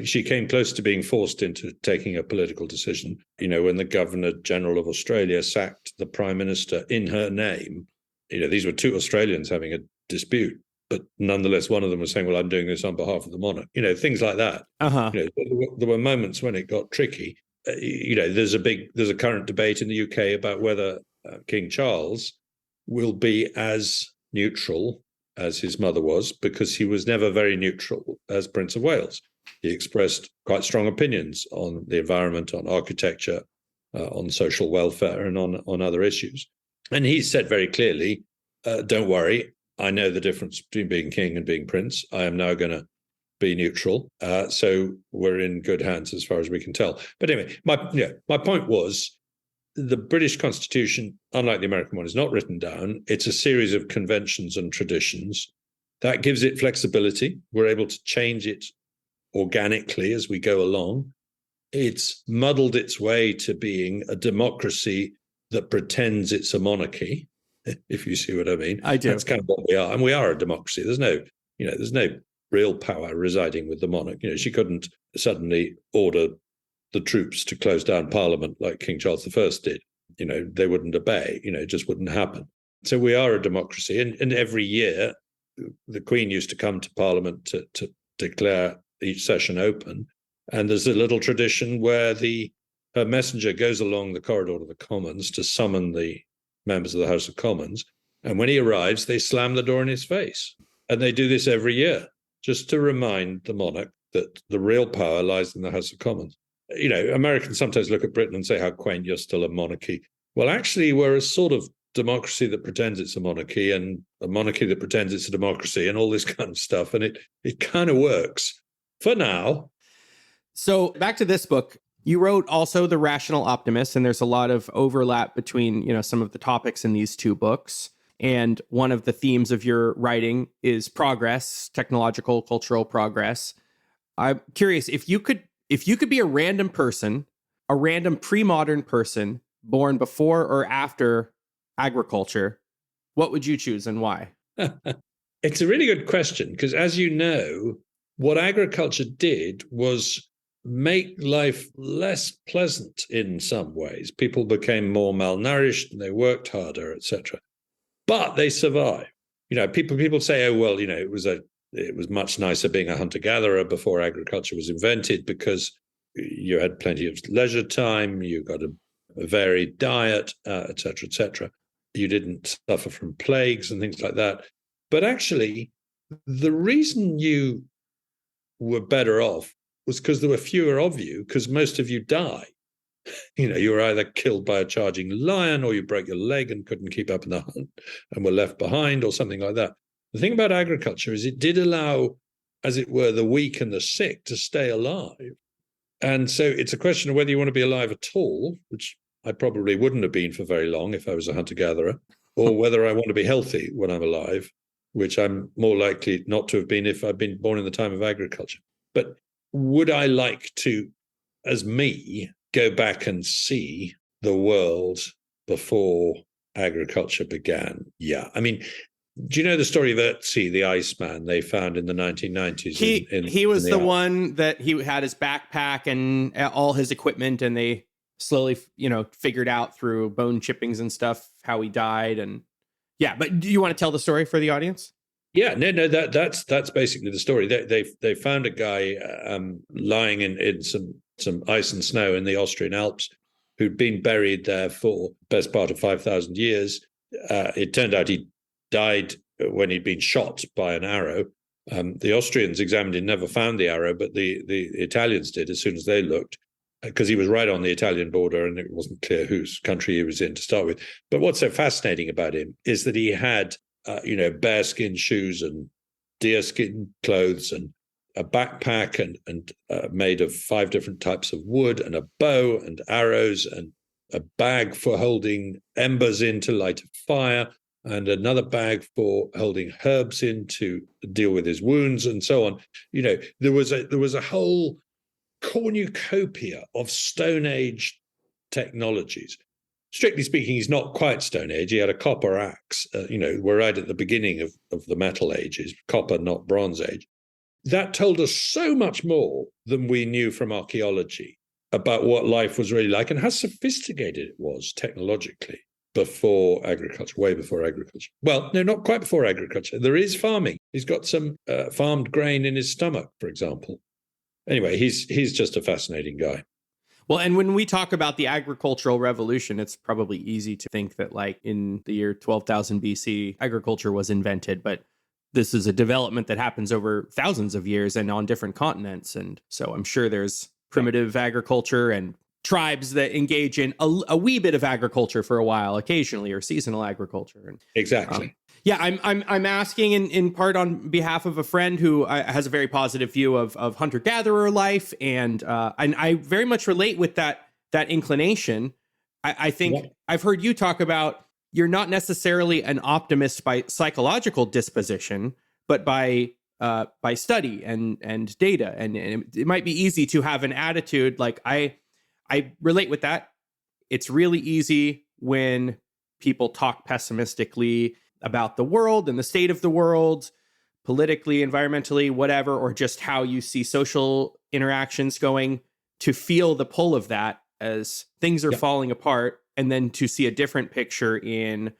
she came close to being forced into taking a political decision. When the Governor General of Australia sacked the Prime Minister in her name. These were two Australians having a dispute, but nonetheless, one of them was saying, well, I'm doing this on behalf of the monarch. Things like that. Uh-huh. There were moments when it got tricky. There's a current debate in the UK about whether King Charles will be as neutral as his mother was, because he was never very neutral as Prince of Wales. He expressed quite strong opinions on the environment, on architecture, on social welfare, and on other issues. And he said very clearly, don't worry, I know the difference between being king and being prince. I am now going to be neutral. So we're in good hands as far as we can tell. But anyway, my point was, the British Constitution, unlike the American one, is not written down. It's a series of conventions and traditions. That gives it flexibility. We're able to change it organically as we go along. It's muddled its way to being a democracy that pretends it's a monarchy, if you see what I mean. I do. That's kind of what we are. And we are a democracy. There's no real power residing with the monarch. She couldn't suddenly order the troops to close down Parliament like King Charles I did. They wouldn't obey. It just wouldn't happen. So we are a democracy. And every year, the Queen used to come to Parliament to declare each session open. And there's a little tradition where her messenger goes along the corridor to the Commons to summon the members of the House of Commons. And when he arrives, they slam the door in his face. And they do this every year, just to remind the monarch that the real power lies in the House of Commons. Americans sometimes look at Britain and say, how quaint, you're still a monarchy. Well, actually, we're a sort of democracy that pretends it's a monarchy, and a monarchy that pretends it's a democracy, and all this kind of stuff. And it kind of works for now. So back to this book, you wrote also The Rational Optimist, and there's a lot of overlap between, some of the topics in these two books. And one of the themes of your writing is progress, technological, cultural progress. I'm curious, if you could be a random person, a random pre-modern person born before or after agriculture, what would you choose and why? It's a really good question, because as you know, what agriculture did was make life less pleasant in some ways. People became more malnourished and they worked harder, etc. But they survived. People say, oh, well, it was much nicer being a hunter-gatherer before agriculture was invented, because you had plenty of leisure time, you got a varied diet, et cetera, et cetera. You didn't suffer from plagues and things like that. But actually, the reason you were better off was because there were fewer of you, because most of you died. You were either killed by a charging lion, or you broke your leg and couldn't keep up in the hunt and were left behind, or something like that. The thing about agriculture is it did allow, as it were, the weak and the sick to stay alive. And so it's a question of whether you want to be alive at all, which I probably wouldn't have been for very long if I was a hunter-gatherer, or whether I want to be healthy when I'm alive. which I'm more likely not to have been if I'd been born in the time of agriculture. But would I like to, as me, go back and see the world before agriculture began? Yeah. I mean, do you know the story of Ötzi, the Iceman they found in the 1990s? He was the one that he had his backpack and all his equipment, and they slowly, figured out through bone chippings and stuff how he died. And yeah, but do you want to tell the story for the audience? Yeah, no, that's basically the story. They found a guy lying in some ice and snow in the Austrian Alps, who'd been buried there for the best part of 5,000 years. It turned out he died when he'd been shot by an arrow. The Austrians examined him, never found the arrow, but the Italians did as soon as they looked, because he was right on the Italian border and it wasn't clear whose country he was in to start with. But what's so fascinating about him is that he had, bearskin shoes and deerskin clothes and a backpack and made of 5 different types of wood and a bow and arrows and a bag for holding embers in to light a fire and another bag for holding herbs in to deal with his wounds and so on. There was a whole cornucopia of Stone Age technologies. Strictly speaking, he's not quite Stone Age. He had a copper axe. We're right at the beginning of the metal ages, copper, not Bronze Age. That told us so much more than we knew from archaeology about what life was really like and how sophisticated it was technologically before agriculture, way before agriculture. Well, no, not quite before agriculture. There is farming. He's got some farmed grain in his stomach, for example. Anyway, he's just a fascinating guy. Well, and when we talk about the agricultural revolution, it's probably easy to think that like in the year 12,000 BC, agriculture was invented, but this is a development that happens over thousands of years and on different continents. And so I'm sure there's primitive agriculture and tribes that engage in a wee bit of agriculture for a while, occasionally, or seasonal agriculture. And, exactly. Yeah, I'm asking in part on behalf of a friend who has a very positive view of hunter-gatherer life, and I very much relate with that inclination. I think I've heard you talk about you're not necessarily an optimist by psychological disposition, but by study and data, and it might be easy to have an attitude like I relate with that. It's really easy when people talk pessimistically about the world and the state of the world, politically, environmentally, whatever, or just how you see social interactions going, to feel the pull of that as things are falling apart, and then to see a different picture in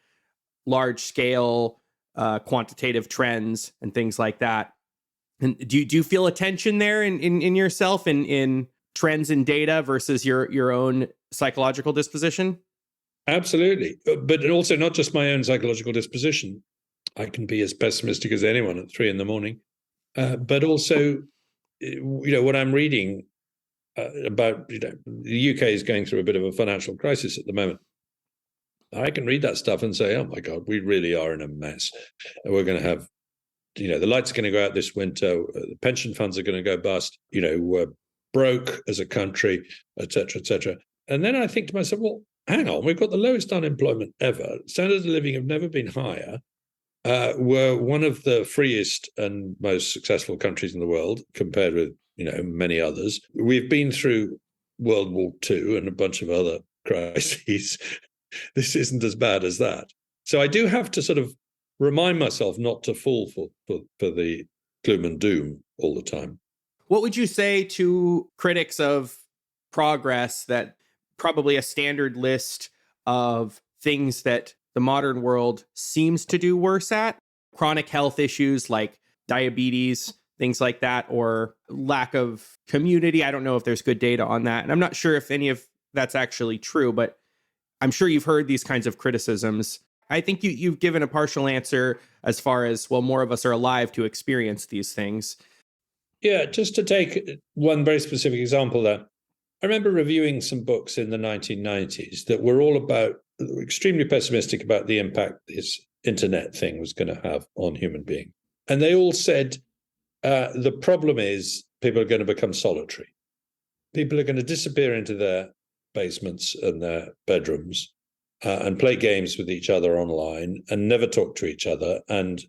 large scale quantitative trends and things like that. And do you feel a tension there in yourself in trends in data versus your own psychological disposition? Absolutely. But also not just my own psychological disposition. I can be as pessimistic as anyone at 3 a.m. But also, what I'm reading about, the UK is going through a bit of a financial crisis at the moment. I can read that stuff and say, oh my God, we really are in a mess. We're going to have, the lights are going to go out this winter. The pension funds are going to go bust. We're broke as a country, et cetera, et cetera. And then I think to myself, well, hang on, we've got the lowest unemployment ever. Standards of living have never been higher. We're one of the freest and most successful countries in the world compared with, many others. We've been through World War II and a bunch of other crises. This isn't as bad as that. So I do have to sort of remind myself not to fall for the gloom and doom all the time. What would you say to critics of progress that probably a standard list of things that the modern world seems to do worse at? Chronic health issues like diabetes, things like that, or lack of community. I don't know if there's good data on that. And I'm not sure if any of that's actually true, but I'm sure you've heard these kinds of criticisms. I think you've given a partial answer as far as, well, more of us are alive to experience these things. Yeah, just to take one very specific example there. I remember reviewing some books in the 1990s that were all extremely pessimistic about the impact this internet thing was going to have on human beings. And they all said, the problem is people are going to become solitary. People are going to disappear into their basements and their bedrooms and play games with each other online and never talk to each other. And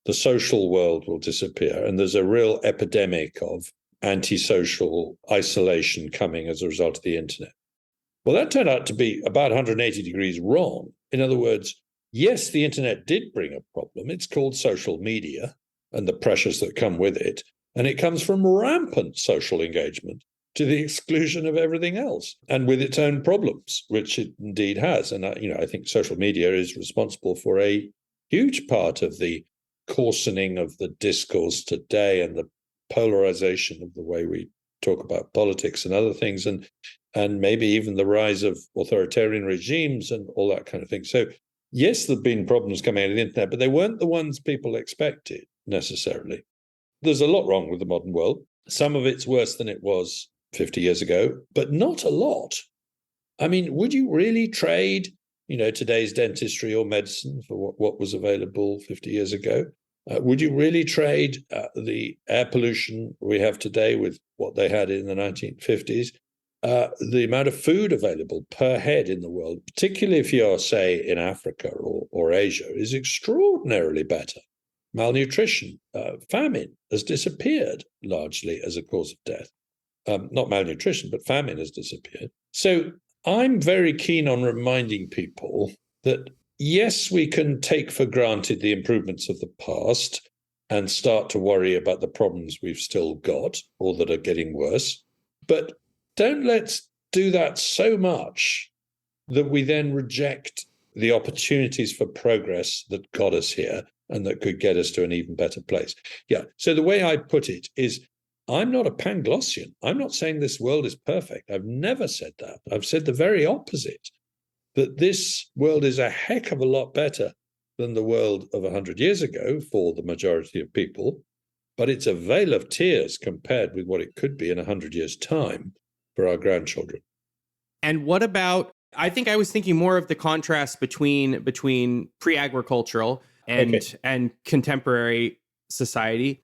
the social world will disappear. And there's a real epidemic of antisocial isolation coming as a result of the internet. Well, that turned out to be about 180 degrees wrong. In other words, yes, the internet did bring a problem. It's called social media and the pressures that come with it. And it comes from rampant social engagement to the exclusion of everything else, and with its own problems, which it indeed has. And I think social media is responsible for a huge part of the coarsening of the discourse today and the polarization of the way we talk about politics and other things, and maybe even the rise of authoritarian regimes and all that kind of thing. So yes, there have been problems coming out of the internet, but they weren't the ones people expected necessarily. There's a lot wrong with the modern world. Some of it's worse than it was 50 years ago, but not a lot. I mean, would you really trade, today's dentistry or medicine for what was available 50 years ago? Would you really trade the air pollution we have today with what they had in the 1950s? The amount of food available per head in the world, particularly if you're, say, in Africa or Asia, is extraordinarily better. Malnutrition, famine has disappeared largely as a cause of death. Not malnutrition, but famine has disappeared. So I'm very keen on reminding people that, yes, we can take for granted the improvements of the past and start to worry about the problems we've still got or that are getting worse. But don't let's do that so much that we then reject the opportunities for progress that got us here and that could get us to an even better place. Yeah. So the way I put it is, I'm not a Panglossian. I'm not saying this world is perfect. I've never said that. I've said the very opposite, that this world is a heck of a lot better than the world of 100 years ago for the majority of people, but it's a vale of tears compared with what it could be in 100 years' time for our grandchildren. And what about, I think I was thinking more of the contrast between pre-agricultural and contemporary society.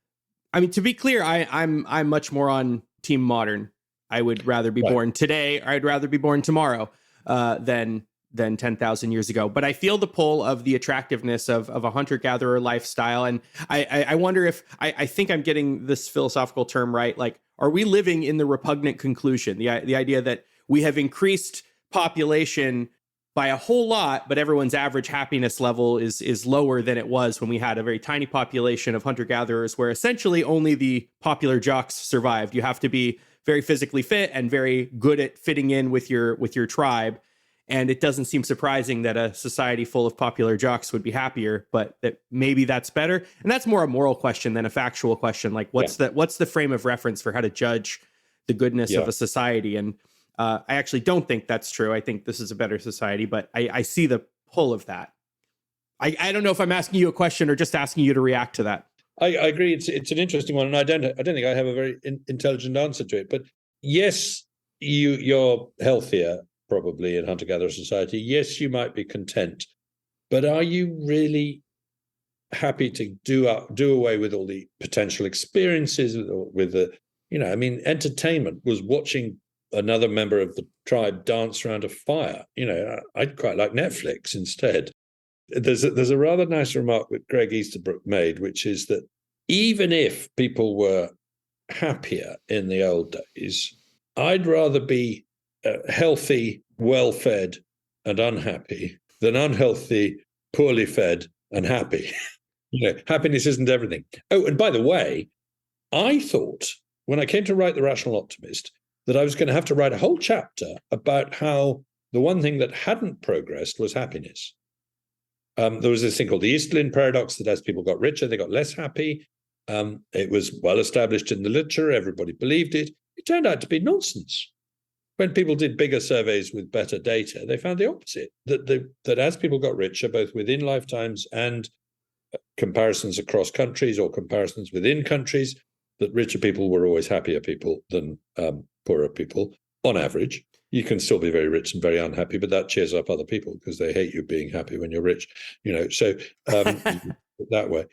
I mean, to be clear, I'm much more on team modern. I would rather be born today, or I'd rather be born tomorrow than 10,000 years ago. But I feel the pull of the attractiveness of a hunter-gatherer lifestyle. And I wonder if, I think I'm getting this philosophical term right. Like, are we living in the repugnant conclusion? The idea that we have increased population by a whole lot, but everyone's average happiness level is lower than it was when we had a very tiny population of hunter-gatherers, where essentially only the popular jocks survived. You have to be very physically fit and very good at fitting in with your tribe. And it doesn't seem surprising that a society full of popular jocks would be happier, but that maybe that's better. And that's more a moral question than a factual question. Like, what's the frame of reference for how to judge the goodness of a society? And I actually don't think that's true. I think this is a better society, but I see the pull of that. I don't know if I'm asking you a question or just asking you to react to that. I agree. It's an interesting one, and I don't think I have a very intelligent answer to it. But yes, you're healthier probably in hunter-gatherer society. Yes, you might be content, but are you really happy to do away with all the potential experiences with the, entertainment was watching another member of the tribe dance around a fire. I'd quite like Netflix instead. There's a rather nice remark that Greg Easterbrook made, which is that even if people were happier in the old days, I'd rather be healthy, well-fed, and unhappy than unhealthy, poorly fed, and happy. Happiness isn't everything. Oh, and by the way, I thought when I came to write The Rational Optimist that I was going to have to write a whole chapter about how the one thing that hadn't progressed was happiness. There was this thing called the Easterlin paradox, that as people got richer, they got less happy. It was well established in the literature. Everybody believed it. It turned out to be nonsense. When people did bigger surveys with better data, they found the opposite, that as people got richer, both within lifetimes and comparisons across countries or comparisons within countries, that richer people were always happier people than poorer people on average. You can still be very rich and very unhappy, but that cheers up other people because they hate you being happy when you're rich. So that way.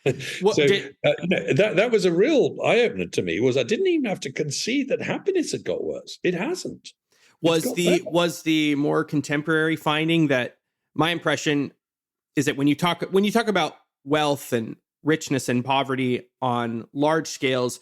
That was a real eye-opener to me. Was I didn't even have to concede that happiness had got worse. It hasn't. Was the more contemporary finding that, my impression is that when you talk about wealth and richness and poverty on large scales,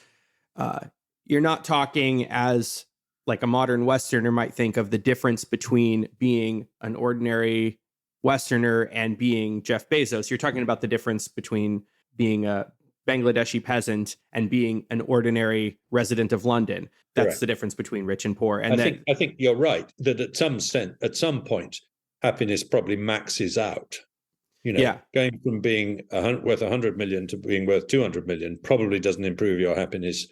you're not talking as like a modern Westerner might think of the difference between being an ordinary Westerner and being Jeff Bezos. You're talking about the difference between being a Bangladeshi peasant and being an ordinary resident of London. That's Correct. the difference between rich and poor. And I think you're right that at some point, happiness probably maxes out. Going from being worth 100 million to being worth 200 million probably doesn't improve your happiness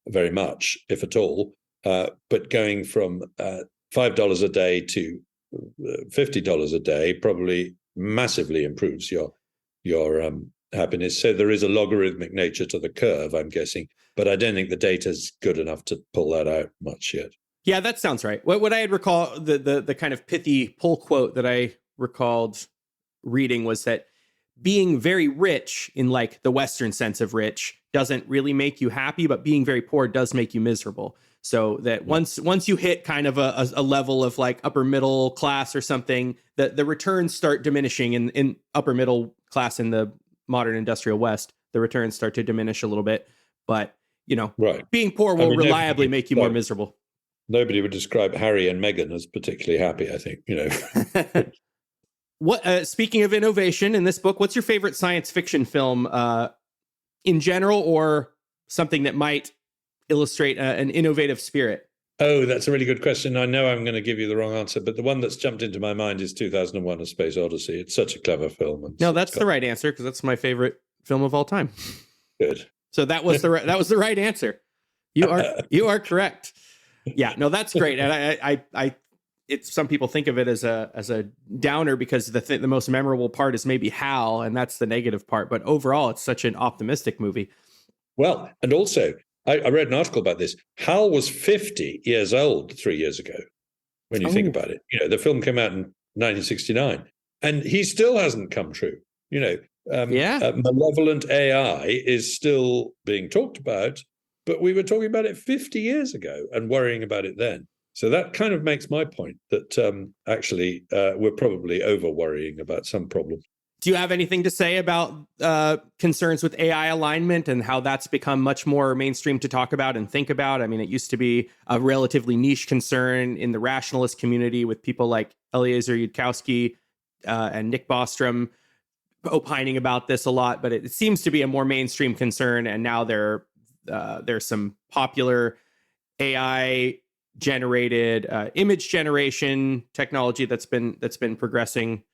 very much, if at all. But going from $5 a day to $50 a day probably massively improves your happiness. So there is a logarithmic nature to the curve, I'm guessing, but I don't think the data's good enough to pull that out much yet. Yeah, that sounds right. What I had recalled, the kind of pithy pull quote that I recalled reading was that being very rich in like the Western sense of rich doesn't really make you happy, but being very poor does make you miserable. So that once you hit kind of a level of like upper middle class or something, the returns start diminishing in upper middle class in the modern industrial West. The returns start to diminish a little bit, but right. Being poor will reliably make you more miserable. Nobody would describe Harry and Meghan as particularly happy, I think. What speaking of innovation in this book, what's your favorite science fiction film in general, or something that might illustrate an innovative spirit? Oh, that's a really good question. I know I'm going to give you the wrong answer, but the one that's jumped into my mind is 2001: A Space Odyssey. It's such a clever film. No, that's the right answer, because that's my favorite film of all time. Good. So that was the right answer. You are correct. Yeah, no, that's great. And I it's some people think of it as a downer because the most memorable part is maybe Hal, and that's the negative part. But overall, it's such an optimistic movie. Well, and also, I read an article about this. Hal was 50 years old 3 years ago, when you think about it. The film came out in 1969, and he still hasn't come true. Malevolent AI is still being talked about, but we were talking about it 50 years ago and worrying about it then. So that kind of makes my point that actually we're probably over worrying about some problem. Do you have anything to say about concerns with AI alignment and how that's become much more mainstream to talk about and think about? I mean, it used to be a relatively niche concern in the rationalist community with people like Eliezer Yudkowsky and Nick Bostrom opining about this a lot, but it seems to be a more mainstream concern. And now there's some popular AI generated image generation technology that's been progressing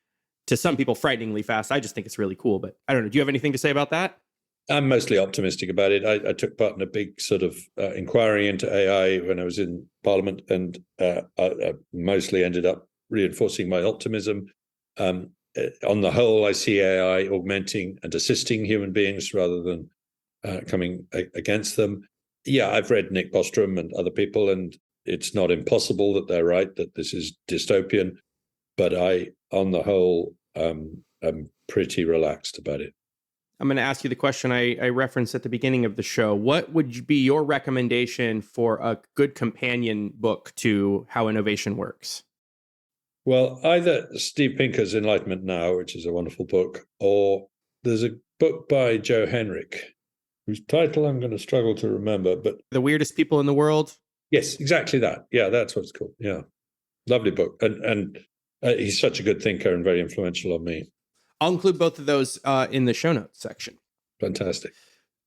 to some people frighteningly fast. I just think it's really cool, but I don't know. Do you have anything to say about that? I'm mostly optimistic about it. I took part in a big sort of inquiry into AI when I was in Parliament, and I mostly ended up reinforcing my optimism. On the whole, I see AI augmenting and assisting human beings rather than coming against them. Yeah, I've read Nick Bostrom and other people, and it's not impossible that they're right, that this is dystopian. But I, on the whole, am pretty relaxed about it. I'm going to ask you the question I referenced at the beginning of the show. What would be your recommendation for a good companion book to How Innovation Works? Well, either Steve Pinker's Enlightenment Now, which is a wonderful book, or there's a book by Joe Henrich, whose title I'm going to struggle to remember. But The Weirdest People in the World? Yes, exactly that. Yeah, that's what it's called. Yeah. Lovely book. And he's such a good thinker and very influential on me. I'll include both of those in the show notes section. Fantastic.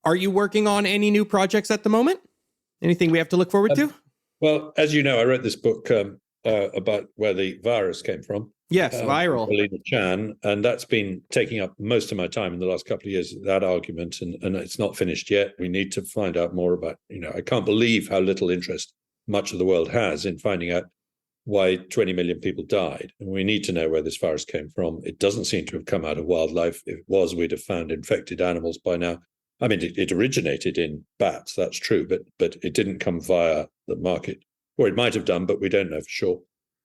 Are you working on any new projects at the moment? Anything we have to look forward to? Well, as you know, I wrote this book about where the virus came from. Yes, viral. Alina Chan, and that's been taking up most of my time in the last couple of years, that argument, and it's not finished yet. We need to find out more about, I can't believe how little interest much of the world has in finding out why 20 million people died. And we need to know where this virus came from. It doesn't seem to have come out of wildlife. If it was, we'd have found infected animals by now. I mean, it originated in bats, that's true, but it didn't come via the market. Or it might have done, but we don't know for sure.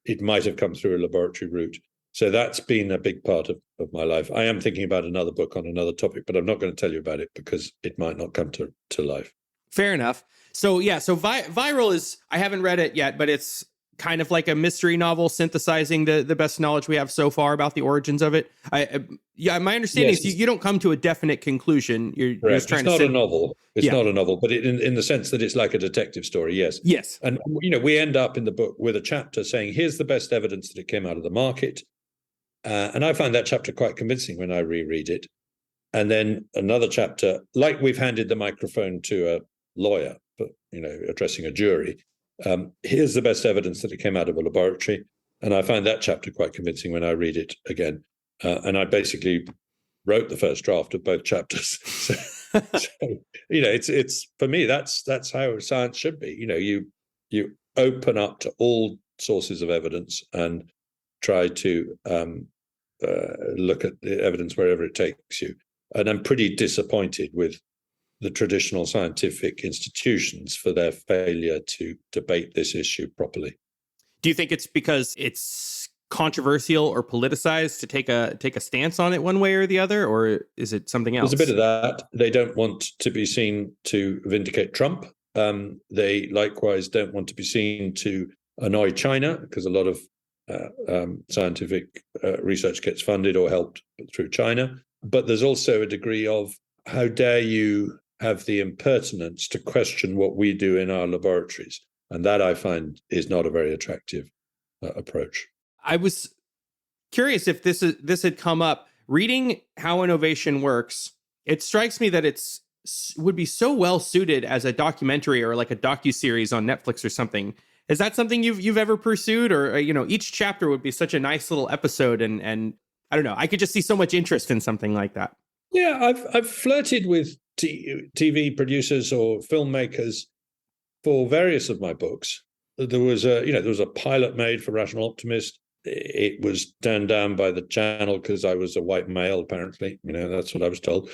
It might have come through a laboratory route. So that's been a big part of my life. I am thinking about another book on another topic, but I'm not going to tell you about it because it might not come to life. Fair enough. So yeah, so viral is, I haven't read it yet, but it's kind of like a mystery novel synthesizing the best knowledge we have so far about the origins of it? My understanding is you don't come to a definite conclusion. You're just trying it's to not a novel. It's Yeah. not a novel, but in the sense that it's like a detective story, yes. Yes. And, we end up in the book with a chapter saying, here's the best evidence that it came out of the market. And I find that chapter quite convincing when I reread it. And then another chapter, like we've handed the microphone to a lawyer, but, addressing a jury. Here's the best evidence that it came out of a laboratory. And I find that chapter quite convincing when I read it again. And I basically wrote the first draft of both chapters. So, it's for me, that's how science should be. You open up to all sources of evidence and try to look at the evidence wherever it takes you. And I'm pretty disappointed with the traditional scientific institutions for their failure to debate this issue properly. Do you think it's because it's controversial or politicized to take a stance on it one way or the other, or is it something else? There's a bit of that. They don't want to be seen to vindicate Trump. They likewise don't want to be seen to annoy China, because a lot of scientific research gets funded or helped through China. But there's also a degree of, how dare you have the impertinence to question what we do in our laboratories? And that, I find, is not a very attractive approach. I was curious if this had come up. Reading How Innovation Works, it strikes me that would be so well suited as a documentary or like a docuseries on Netflix or something. Is that something you've ever pursued? Or each chapter would be such a nice little episode, and I don't know, I could just see so much interest in something like that. Yeah, I've flirted with TV producers or filmmakers for various of my books. There was a pilot made for Rational Optimist. It was turned down by the channel because I was a white male, apparently. That's what I was told,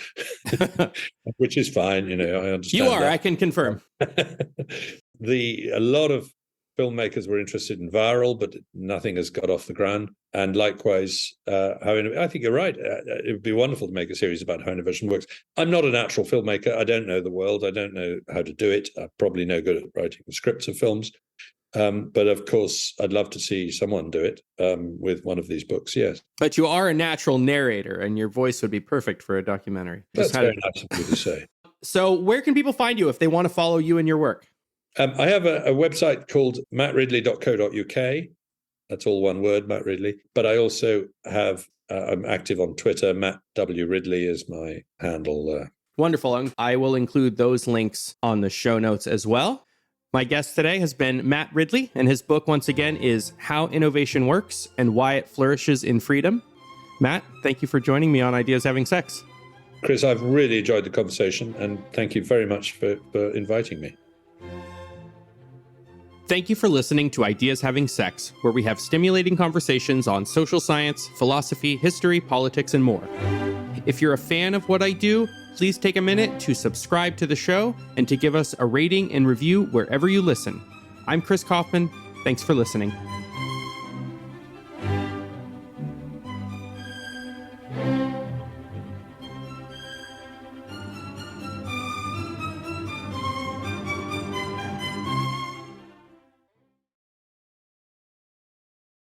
which is fine. I understand. You are, that. I can confirm. A lot of filmmakers were interested in viral, but nothing has got off the ground. And likewise, I think you're right. It would be wonderful to make a series about how innovation works. I'm not a natural filmmaker. I don't know the world. I don't know how to do it. I'm probably no good at writing the scripts of films. But of course, I'd love to see someone do it with one of these books, yes. But you are a natural narrator, and your voice would be perfect for a documentary. That's very nice of you to say. So where can people find you if they want to follow you and your work? I have a website called mattridley.co.uk. That's all one word, Matt Ridley. But I also have, I'm active on Twitter. Matt W. Ridley is my handle. Wonderful. I will include those links on the show notes as well. My guest today has been Matt Ridley, and his book, once again, is How Innovation Works and Why It Flourishes in Freedom. Matt, thank you for joining me on Ideas Having Sex. Chris, I've really enjoyed the conversation, and thank you very much for inviting me. Thank you for listening to Ideas Having Sex, where we have stimulating conversations on social science, philosophy, history, politics, and more. If you're a fan of what I do, please take a minute to subscribe to the show and to give us a rating and review wherever you listen. I'm Chris Kaufman. Thanks for listening.